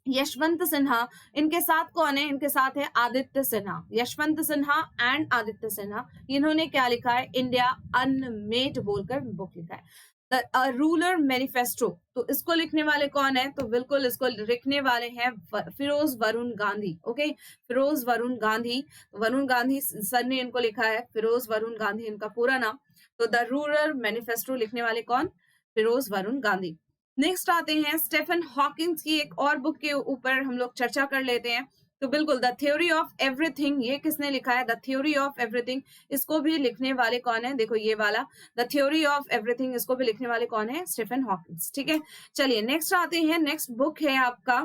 यशवंत सिन्हा, इनके साथ कौन है? इनके साथ है आदित्य सिन्हा। यशवंत सिन्हा एंड आदित्य सिन्हा, इन्होंने क्या लिखा है? इंडिया अनमेड बोलकर बुक लिखा है द रूलर मैनिफेस्टो। तो इसको लिखने वाले कौन है? तो बिल्कुल इसको लिखने वाले हैं फिरोज वरुण गांधी। ओके, फिरोज वरुण गांधी। वरुण गांधी सर ने इनको लिखा है, फिरोज वरुण गांधी इनका पूरा नाम। तो द रूलर मैनिफेस्टो लिखने वाले कौन? फिरोज वरुण गांधी। नेक्स्ट आते हैं, स्टेफन हॉकिंस की एक और बुक के ऊपर हम लोग चर्चा कर लेते हैं। तो बिल्कुल द थ्योरी ऑफ एवरीथिंग, ये किसने लिखा है? द थ्योरी ऑफ एवरीथिंग, इसको भी लिखने वाले कौन है? देखो ये वाला द थ्योरी ऑफ एवरीथिंग, इसको भी लिखने वाले कौन है? Stephen Hawkins. ठीक है, चलिए नेक्स्ट आते हैं, नेक्स्ट बुक है आपका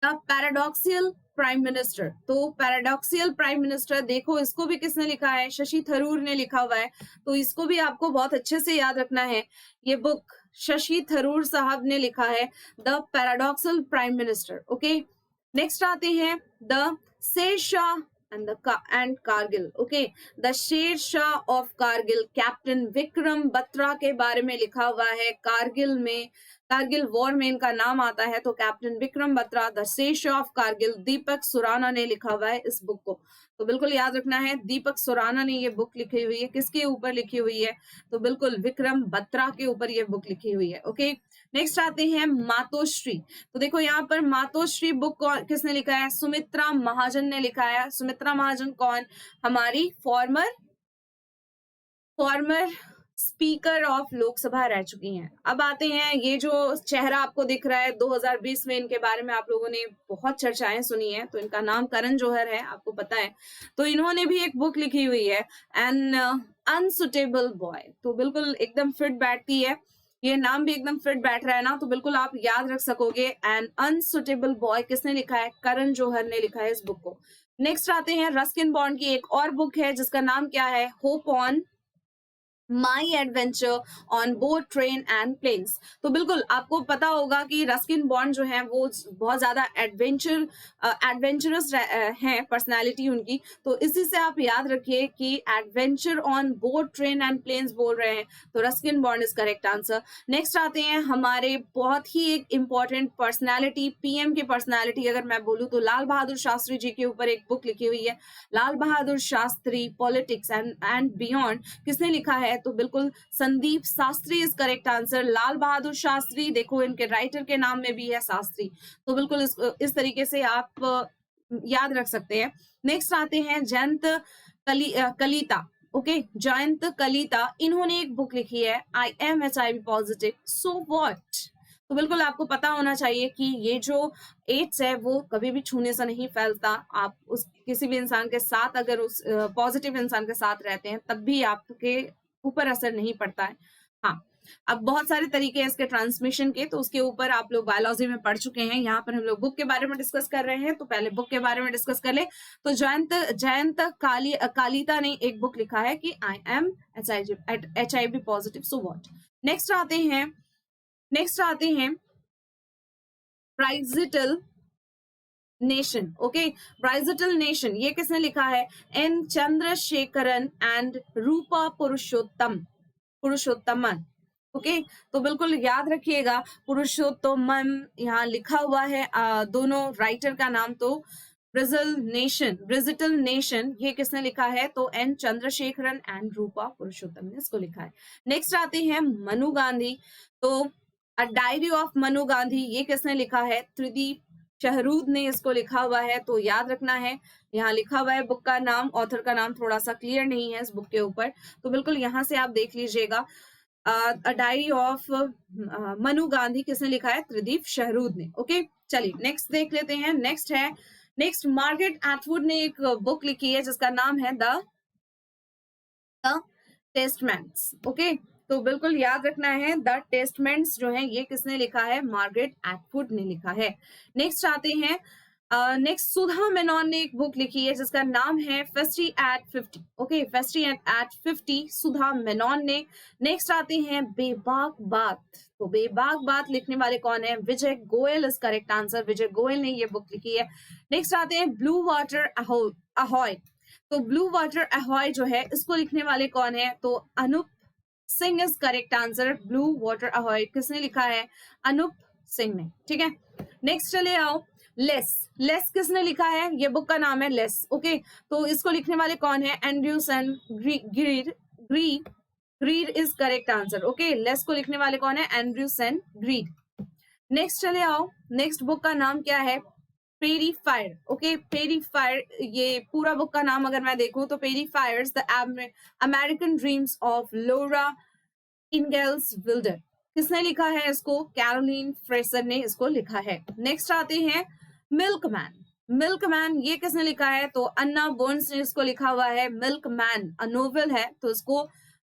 द पैराडॉक्सियल प्राइम मिनिस्टर। तो पैराडॉक्सियल प्राइम मिनिस्टर, देखो इसको भी किसने लिखा है? शशि थरूर ने लिखा हुआ है। तो इसको भी आपको बहुत अच्छे से याद रखना है, ये बुक शशि थरूर साहब ने लिखा है the paradoxical prime minister. Okay, next आते हैं the Sher Shah and Kargil. Okay, the Sher Shah of Kargil, captain Vikram Batra के बारे में लिखा हुआ है। कारगिल वॉर में इनका नाम आता है। तो captain Vikram Batra, the Sher Shah of Kargil, दीपक सुराना ने लिखा हुआ है इस बुक को। तो बिल्कुल याद रखना है, दीपक सुराना ने ये बुक लिखी हुई है। किसके ऊपर लिखी हुई है? तो बिल्कुल विक्रम बत्रा के ऊपर ये बुक लिखी हुई है। ओके, नेक्स्ट आते हैं मातोश्री। तो देखो यहाँ पर मातोश्री बुक किसने लिखा है? सुमित्रा महाजन ने लिखा है। सुमित्रा महाजन कौन? हमारी फॉर्मर स्पीकर ऑफ लोकसभा रह चुकी हैं। अब आते हैं, ये जो चेहरा आपको दिख रहा है 2020 में, इनके बारे में आप लोगों ने बहुत चर्चाएं सुनी है। तो इनका नाम करण जौहर है, आपको पता है। तो इन्होंने भी एक बुक लिखी हुई है एन अनसुटेबल बॉय। तो बिल्कुल एकदम फिट बैठती है, ये नाम भी एकदम फिट बैठ रहा है ना, तो बिल्कुल आप याद रख सकोगे। एन अनसुटेबल बॉय किसने लिखा है? करण जौहर ने लिखा है इस बुक को। नेक्स्ट आते हैं, रस्किन बॉन्ड की एक और बुक है जिसका नाम क्या है? Hope on my adventure on boat train and planes. तो बिल्कुल आपको पता होगा कि रस्किन बॉन्ड जो है वो बहुत ज्यादा एडवेंचरस हैं पर्सनालिटी उनकी। तो इसी से आप याद रखिए कि adventure on boat train and planes बोल रहे हैं, तो Ruskin Bond is correct answer. Next आते हैं हमारे बहुत ही एक इंपॉर्टेंट पर्सनैलिटी, पीएम की पर्सनैलिटी अगर मैं बोलूँ तो लाल बहादुर शास्त्री जी के ऊपर एक बुक लिखी हुई है, Lal Bahadur Shastri politics and beyond. किसने लिखा है? तो बिल्कुल Sandeep Shastri is correct answer. Lal Bahadur Shastri, देखो इनके राइटर के नाम में भी है शास्त्री, तो बिल्कुल इस तरीके से आप याद रख सकते हैं। नेक्स्ट आते हैं जयंत कलिता। ओके, जयंत कलिता, इन्होंने एक बुक लिखी है आई am HIV positive so what. तो बिल्कुल आपको पता होना चाहिए कि ये जो एड्स है वो कभी भी छूने से नहीं फैलता। आप उस किसी भी इंसान के साथ अगर उस पॉजिटिव इंसान के साथ रहते हैं तब भी आपके ऊपर असर नहीं पड़ता है। हाँ, अब बहुत सारे तरीके हैं इसके ट्रांसमिशन के, तो उसके ऊपर आप लोग बायोलॉजी में पढ़ चुके हैं। यहाँ पर हम लोग बुक के बारे में डिस्कस कर रहे हैं, तो पहले बुक के बारे में डिस्कस कर ले। तो जयंत कालिता ने एक बुक लिखा है कि I am HIV positive so what. Next आते हैं Bridgital nation. Okay, Bridgital nation ये किसने लिखा है? N Chandrasekaran and Roopa Purushothaman. Okay, तो बिल्कुल याद रखिएगा पुरुषोत्तमन यहाँ लिखा हुआ है। दोनों राइटर का नाम तो ब्राजिटल नेशन ये किसने लिखा है? तो एन चंद्रशेखरन एंड रूपा पुरुषोत्तम ने इसको लिखा है। नेक्स्ट आते हैं मनु गांधी। तो a diary of Manu Gandhi ये किसने लिखा है? त्रिदीप शहरूद ने इसको लिखा हुआ है। तो याद रखना है, यहाँ लिखा हुआ है बुक का नाम, ऑथर का नाम थोड़ा सा क्लियर नहीं है इस बुक के ऊपर, तो बिल्कुल यहाँ से आप देख लीजिएगा। A diary of Manu Gandhi किसने लिखा है? त्रिदीप शहरूद ने। ओके, चलिए नेक्स्ट देख लेते हैं। नेक्स्ट मार्गरेट एटवुड ने एक बुक लिखी है जिसका नाम है द टेस्टमेंट्स। ओके, तो बिल्कुल याद रखना है द टेस्टमेंट्स जो है ये किसने लिखा है? मार्गरेट एटवुड ने लिखा है। नेक्स्ट आते हैं नेक्स्ट सुधा मेनन ने एक बुक लिखी है जिसका नाम है फेस्टी एट 50। ओके, फेस्टी एट 50 सुधा मेनन ने। नेक्स्ट आते हैं बेबाक बात। तो बेबाक बात लिखने वाले कौन है? विजय गोयल इज करेक्ट आंसर। विजय गोयल ने ये बुक लिखी है। नेक्स्ट आते हैं ब्लू वाटर अहॉय। तो ब्लू वाटर अहॉय जो है इसको लिखने वाले कौन है? तो Anoop Singh is correct answer. Blue water ahoy किसने लिखा है? अनूप सिंह ने। ठीक है, नेक्स्ट चले आओ लेस किसने लिखा है? ये बुक का नाम है लेस। ओके, तो इसको लिखने वाले कौन है? Andrew Sean Greer is correct answer. Okay, less को लिखने वाले कौन है? Andrew Sean grid. नेक्स्ट चले आओ, नेक्स्ट बुक का नाम क्या है? Prairie fire. Okay, prairie fire, ये पूरा बुक का नाम अगर मैं देखूं तो prairie fires the American dreams of Laura Ingalls Wilder. किसने लिखा है इसको? कैरोलिन फ्रेसर ने इसको लिखा है। नेक्स्ट आते हैं मिल्कमैन ये किसने लिखा है? तो अन्ना बर्न्स ने इसको लिखा हुआ है। मिल्कमैन अ नोवेल है, तो इसको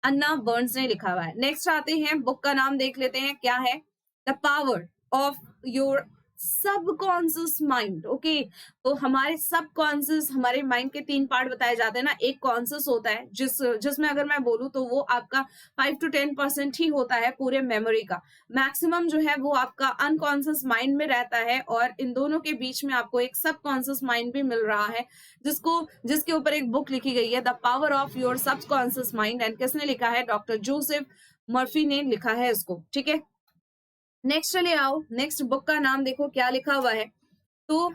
अन्ना बर्न्स ने लिखा हुआ है। नेक्स्ट आते हैं, बुक का नाम देख लेते हैं क्या है? The power of your subconscious mind. Okay, तो हमारे सबकॉन्शियस, हमारे माइंड के 3 पार्ट बताए जाते हैं ना। एक कॉन्शियस होता है जिसमें अगर मैं बोलूं तो वो आपका 5 to 10% ही होता है पूरे मेमोरी का। मैक्सिमम जो है वो आपका अनकॉन्शियस माइंड में रहता है, और इन दोनों के बीच में आपको एक सबकॉन्शियस माइंड भी मिल रहा है जिसके ऊपर एक बुक लिखी गई है, the power of your subconscious mind. And किसने लिखा है? डॉक्टर जोसेफ मर्फी ने लिखा है इसको। ठीक है, नेक्स्ट चले आओ, नेक्स्ट बुक का नाम देखो क्या लिखा हुआ है? तो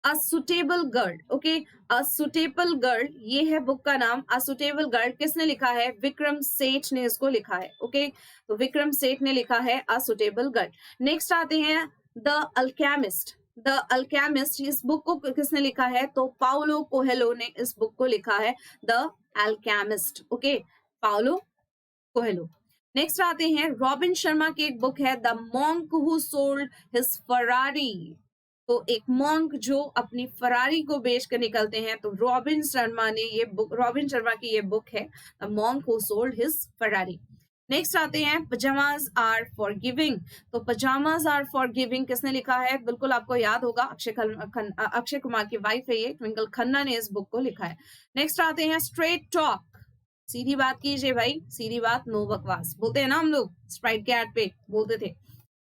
a suitable girl. Okay, a suitable girl ये है बुक का नाम। अ सुटेबल गर्ल किसने लिखा है? विक्रम सेठ ने इसको लिखा है। ओके, तो विक्रम सेठ ने लिखा है अ सुटेबल गर्ल। नेक्स्ट आते हैं द अल्केमिस्ट इस बुक को किसने लिखा है? तो पाउलो कोहेलो ने इस बुक को लिखा है, the alchemist. Okay, Paulo Coelho. Next आते हैं, रॉबिन शर्मा की एक बुक है the monk who sold his Ferrari. तो एक मॉन्क जो अपनी फरारी को बेच कर निकलते हैं, तो रॉबिन शर्मा की ये बुक है the monk who sold his Ferrari. Next आते हैं पजामाज आर फॉर गिविंग। तो पजामाज आर फॉर गिविंग किसने लिखा है? बिल्कुल आपको याद होगा, अक्षय कुमार की वाइफ है ये, ट्विंकल खन्ना ने इस बुक को लिखा है। नेक्स्ट आते हैं स्ट्रेट टॉक। सीधी बात कीजिए भाई, सीधी बात, नो बकवास, बोलते हैं ना हम लोग, स्प्राइट के ऐड पे बोलते थे।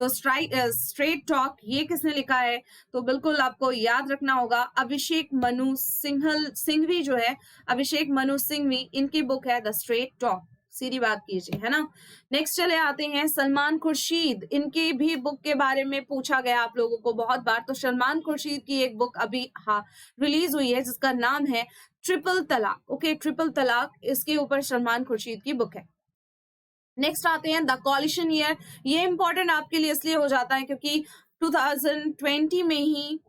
तो स्ट्रेट टॉक ये किसने लिखा है? तो बिल्कुल आपको याद रखना होगा, अभिषेक मनु सिंघवी जो है, अभिषेक मनु सिंघवी, इनकी बुक है द स्ट्रेट टॉक। सीधी बात कीजिए, है ना। नेक्स्ट चले आते हैं सलमान खुर्शीद, इनकी भी बुक के बारे में पूछा गया आप लोगों को बहुत बार। तो सलमान खुर्शीद की एक बुक अभी रिलीज हुई है जिसका नाम है ट्रिपल तलाक। ओके, ट्रिपल तलाक, इसके ऊपर सलमान खुर्शीद की बुक है। नेक्स्ट आते हैं द कॉलिशन ईयर। ये इंपॉर्टेंट आपके लिए इसलिए हो जाता है क्योंकि 2020 में ही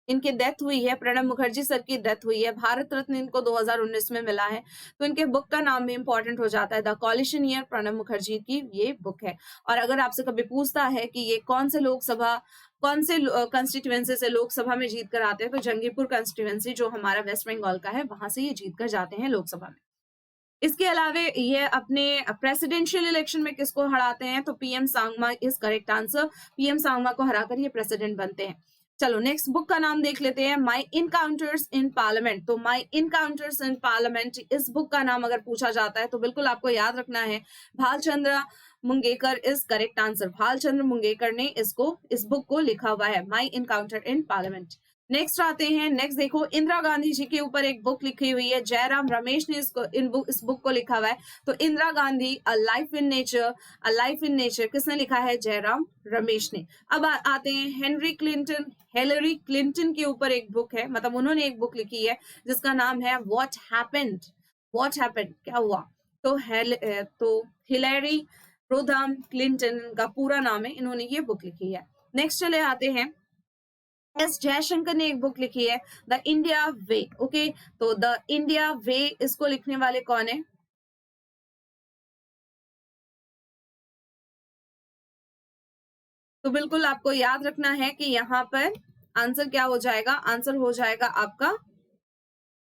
इनकी डेथ हुई है, प्रणब मुखर्जी सर की डेथ हुई है, भारत रत्न इनको 2019 में मिला है, तो इनके बुक का नाम भी इंपॉर्टेंट हो जाता है। The coalition year, Pranab Mukherjee की ये बुक है। और अगर आपसे कभी पूछता है कि ये कौन से लोकसभा, कौन से कंस्टिट्यूएंसी से लोकसभा में जीत कर आते हैं, तो जंगीपुर कंस्टिट्यूएंसी जो हमारा वेस्ट बंगाल का है, वहां से ये जीत कर जाते हैं लोकसभा में। इसके अलावा ये अपने प्रेसिडेंशियल इलेक्शन में किसको हराते हैं? तो PM Sangma is correct answer. PM Sangma को हराकर ये प्रेसिडेंट बनते हैं। चलो नेक्स्ट बुक का नाम देख लेते हैं, माई इनकाउंटर्स इन पार्लियामेंट। तो माई इनकाउंटर्स इन पार्लियामेंट, इस बुक का नाम अगर पूछा जाता है तो बिल्कुल आपको याद रखना है, Bhalchandra Mungekar is correct answer. Bhalchandra Mungekar ने इस बुक को लिखा हुआ है, माई इनकाउंटर इन पार्लियामेंट। नेक्स्ट आते हैं, नेक्स्ट देखो, इंदिरा गांधी जी के ऊपर एक बुक लिखी हुई है, जयराम रमेश ने इस बुक को लिखा हुआ है। तो Indira Gandhi a life in nature, a life in nature किसने लिखा है? जयराम रमेश ने। अब आते हैं हिलरी क्लिंटन के ऊपर एक बुक है, मतलब उन्होंने एक बुक लिखी है जिसका नाम है व्हाट हैपेंड। व्हाट हैपेंड, क्या हुआ? तो हिलरी रोधाम क्लिंटन का पूरा नाम है, इन्होंने ये बुक लिखी है। नेक्स्ट चले आते हैं, एस जयशंकर ने एक बुक लिखी है द इंडिया वे। ओके, तो द इंडिया वे, इसको लिखने वाले कौन है? तो बिल्कुल आपको याद रखना है कि यहाँ पर आंसर क्या हो जाएगा? आंसर हो जाएगा आपका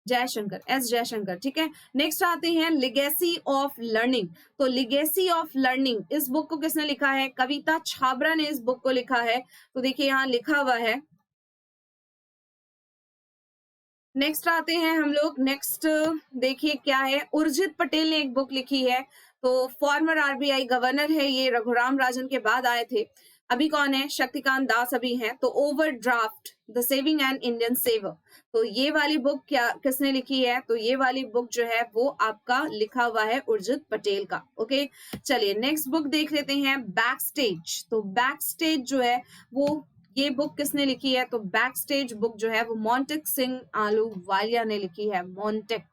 जयशंकर, एस जयशंकर। ठीक है, नेक्स्ट आते हैं लिगेसी ऑफ लर्निंग। तो लिगेसी ऑफ लर्निंग, इस बुक को किसने लिखा है? कविता छाबरा ने इस बुक को लिखा है। तो देखिए यहाँ लिखा हुआ है। नेक्स्ट आते हैं हम लोग, नेक्स्ट देखिए क्या है, उर्जित पटेल ने एक बुक लिखी है। तो फॉर्मर आरबीआई गवर्नर है ये, रघुराम राजन के बाद आए थे। अभी कौन है? शक्तिकांत दास अभी हैं। तो overdraft, the saving an Indian saver, तो ये वाली बुक क्या किसने लिखी है? तो ये वाली बुक जो है वो आपका लिखा हुआ है उर्जित पटेल का। ओके, चलिए नेक्स्ट बुक देख लेते हैं, बैक स्टेज। तो बैक स्टेज जो है वो, ये बुक किसने लिखी है? तो बैक स्टेज बुक जो है वो मोंटेक सिंह आलूवालिया ने लिखी है, मोंटेक।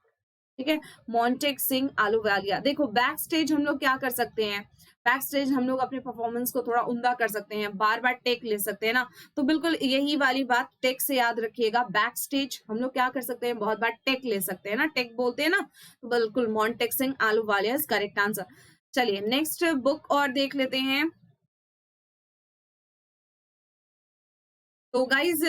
ठीक है, मोंटेक सिंह आलूवालिया। देखो बैक स्टेज हम लोग क्या कर सकते हैं, बैक स्टेज हम लोग अपने परफॉर्मेंस को थोड़ा उम्दा कर सकते हैं, बार बार टेक ले सकते हैं ना। तो बिल्कुल यही वाली बात टेक से याद रखिएगा, बैक स्टेज हम लोग क्या कर सकते हैं, बहुत बार टेक ले सकते हैं ना, टेक बोलते हैं ना। तो बिल्कुल Montek Singh Ahluwalia is correct answer. चलिए नेक्स्ट बुक और देख लेते हैं। तो गाइज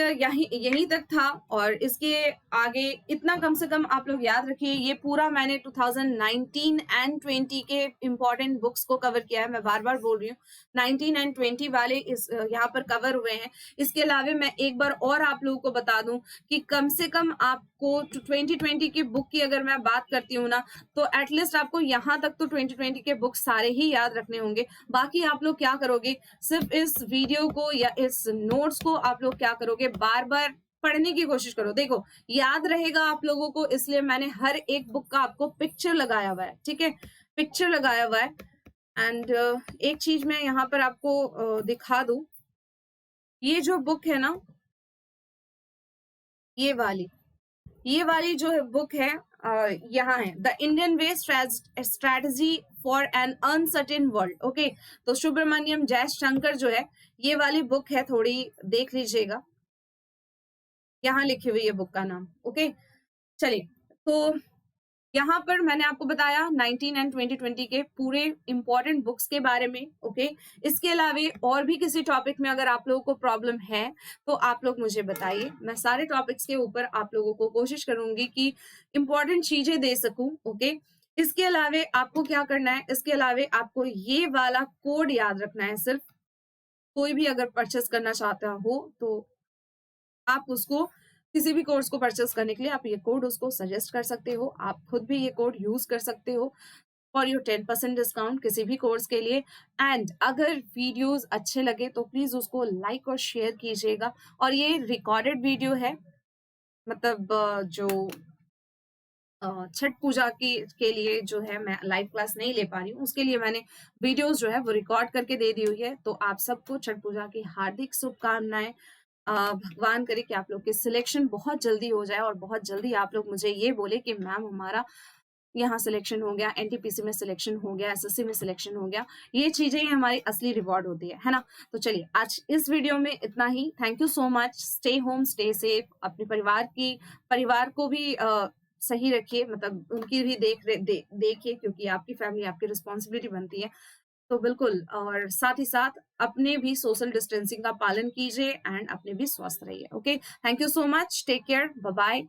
यही तक था, और इसके आगे इतना कम से कम आप लोग याद रखिए, ये पूरा मैंने 2019 एंड 20 के इंपॉर्टेंट बुक्स को कवर किया है। मैं बार बार बोल रही हूँ, 19 एंड 20 वाले इस यहाँ पर कवर हुए हैं। इसके अलावा मैं एक बार और आप लोगों को बता दूं कि कम से कम आपको 2020 की बुक की अगर मैं बात करती हूँ ना, तो एटलीस्ट आपको यहाँ तक तो 2020 के बुक सारे ही याद रखने होंगे। बाकी आप लोग क्या करोगे, सिर्फ इस वीडियो को या इस नोट्स को आप लोग क्या करोगे, बार बार पढ़ने की कोशिश करो। देखो याद रहेगा आप लोगों को, इसलिए मैंने हर एक बुक का आपको पिक्चर लगाया हुआ है। ठीक है, पिक्चर लगाया हुआ है। एंड एक चीज मैं यहाँ पर आपको दिखा दूं, ये जो बुक है ना, ये वाली जो बुक है यहाँ है, the Indian way strategy for an uncertain world. Okay, तो सुब्रमण्यम जयशंकर जो है, ये वाली बुक है, थोड़ी देख लीजिएगा, यहाँ लिखी हुई है बुक का नाम। ओके, चलिए, तो यहाँ पर मैंने आपको बताया 19 एंड 2020 के पूरे इंपॉर्टेंट बुक्स के बारे में। ओके, इसके अलावा और भी किसी टॉपिक में अगर आप लोगों को प्रॉब्लम है तो आप लोग मुझे बताइए, मैं सारे टॉपिक्स के ऊपर आप लोगों को कोशिश करूंगी कि इंपॉर्टेंट चीजें दे सकूं। ओके, इसके अलावा आपको क्या करना है, इसके अलावा आपको ये वाला कोड याद रखना है। सिर्फ कोई भी अगर परचेस करना चाहता हो तो आप उसको किसी भी कोर्स को परचेस करने के लिए आप ये कोड उसको सजेस्ट कर सकते हो, आप खुद भी ये कोड यूज कर सकते हो फॉर योर 10% डिस्काउंट किसी भी कोर्स के लिए। एंड अगर वीडियोस अच्छे लगे तो प्लीज उसको लाइक और शेयर कीजिएगा। और ये रिकॉर्डेड वीडियो है, मतलब जो छठ पूजा की के लिए जो है मैं लाइव क्लास नहीं ले पा रही हूँ, उसके लिए मैंने वीडियोस जो है वो रिकॉर्ड करके दे दी हुई है। तो आप सबको छठ पूजा की हार्दिक शुभकामनाएं। भगवान करे कि आप लोग की सिलेक्शन बहुत जल्दी हो जाए और बहुत जल्दी आप लोग मुझे ये बोले कि मैम हमारा यहाँ सिलेक्शन हो गया, एनटीपीसी में सिलेक्शन हो गया, एसएससी में सिलेक्शन हो गया। ये चीजें ही हमारी असली रिवॉर्ड होती है ना। तो चलिए आज इस वीडियो में इतना ही। Thank you so much. Stay home, stay safe. अपने परिवार को भी सही रखिए, मतलब उनकी भी देखिए, क्योंकि आपकी फैमिली आपकी रिस्पॉन्सिबिलिटी बनती है। तो बिल्कुल, और साथ ही साथ अपने भी सोशल डिस्टेंसिंग का पालन कीजिए एंड अपने भी स्वस्थ रहिए। Okay, thank you so much. Take care, bye bye.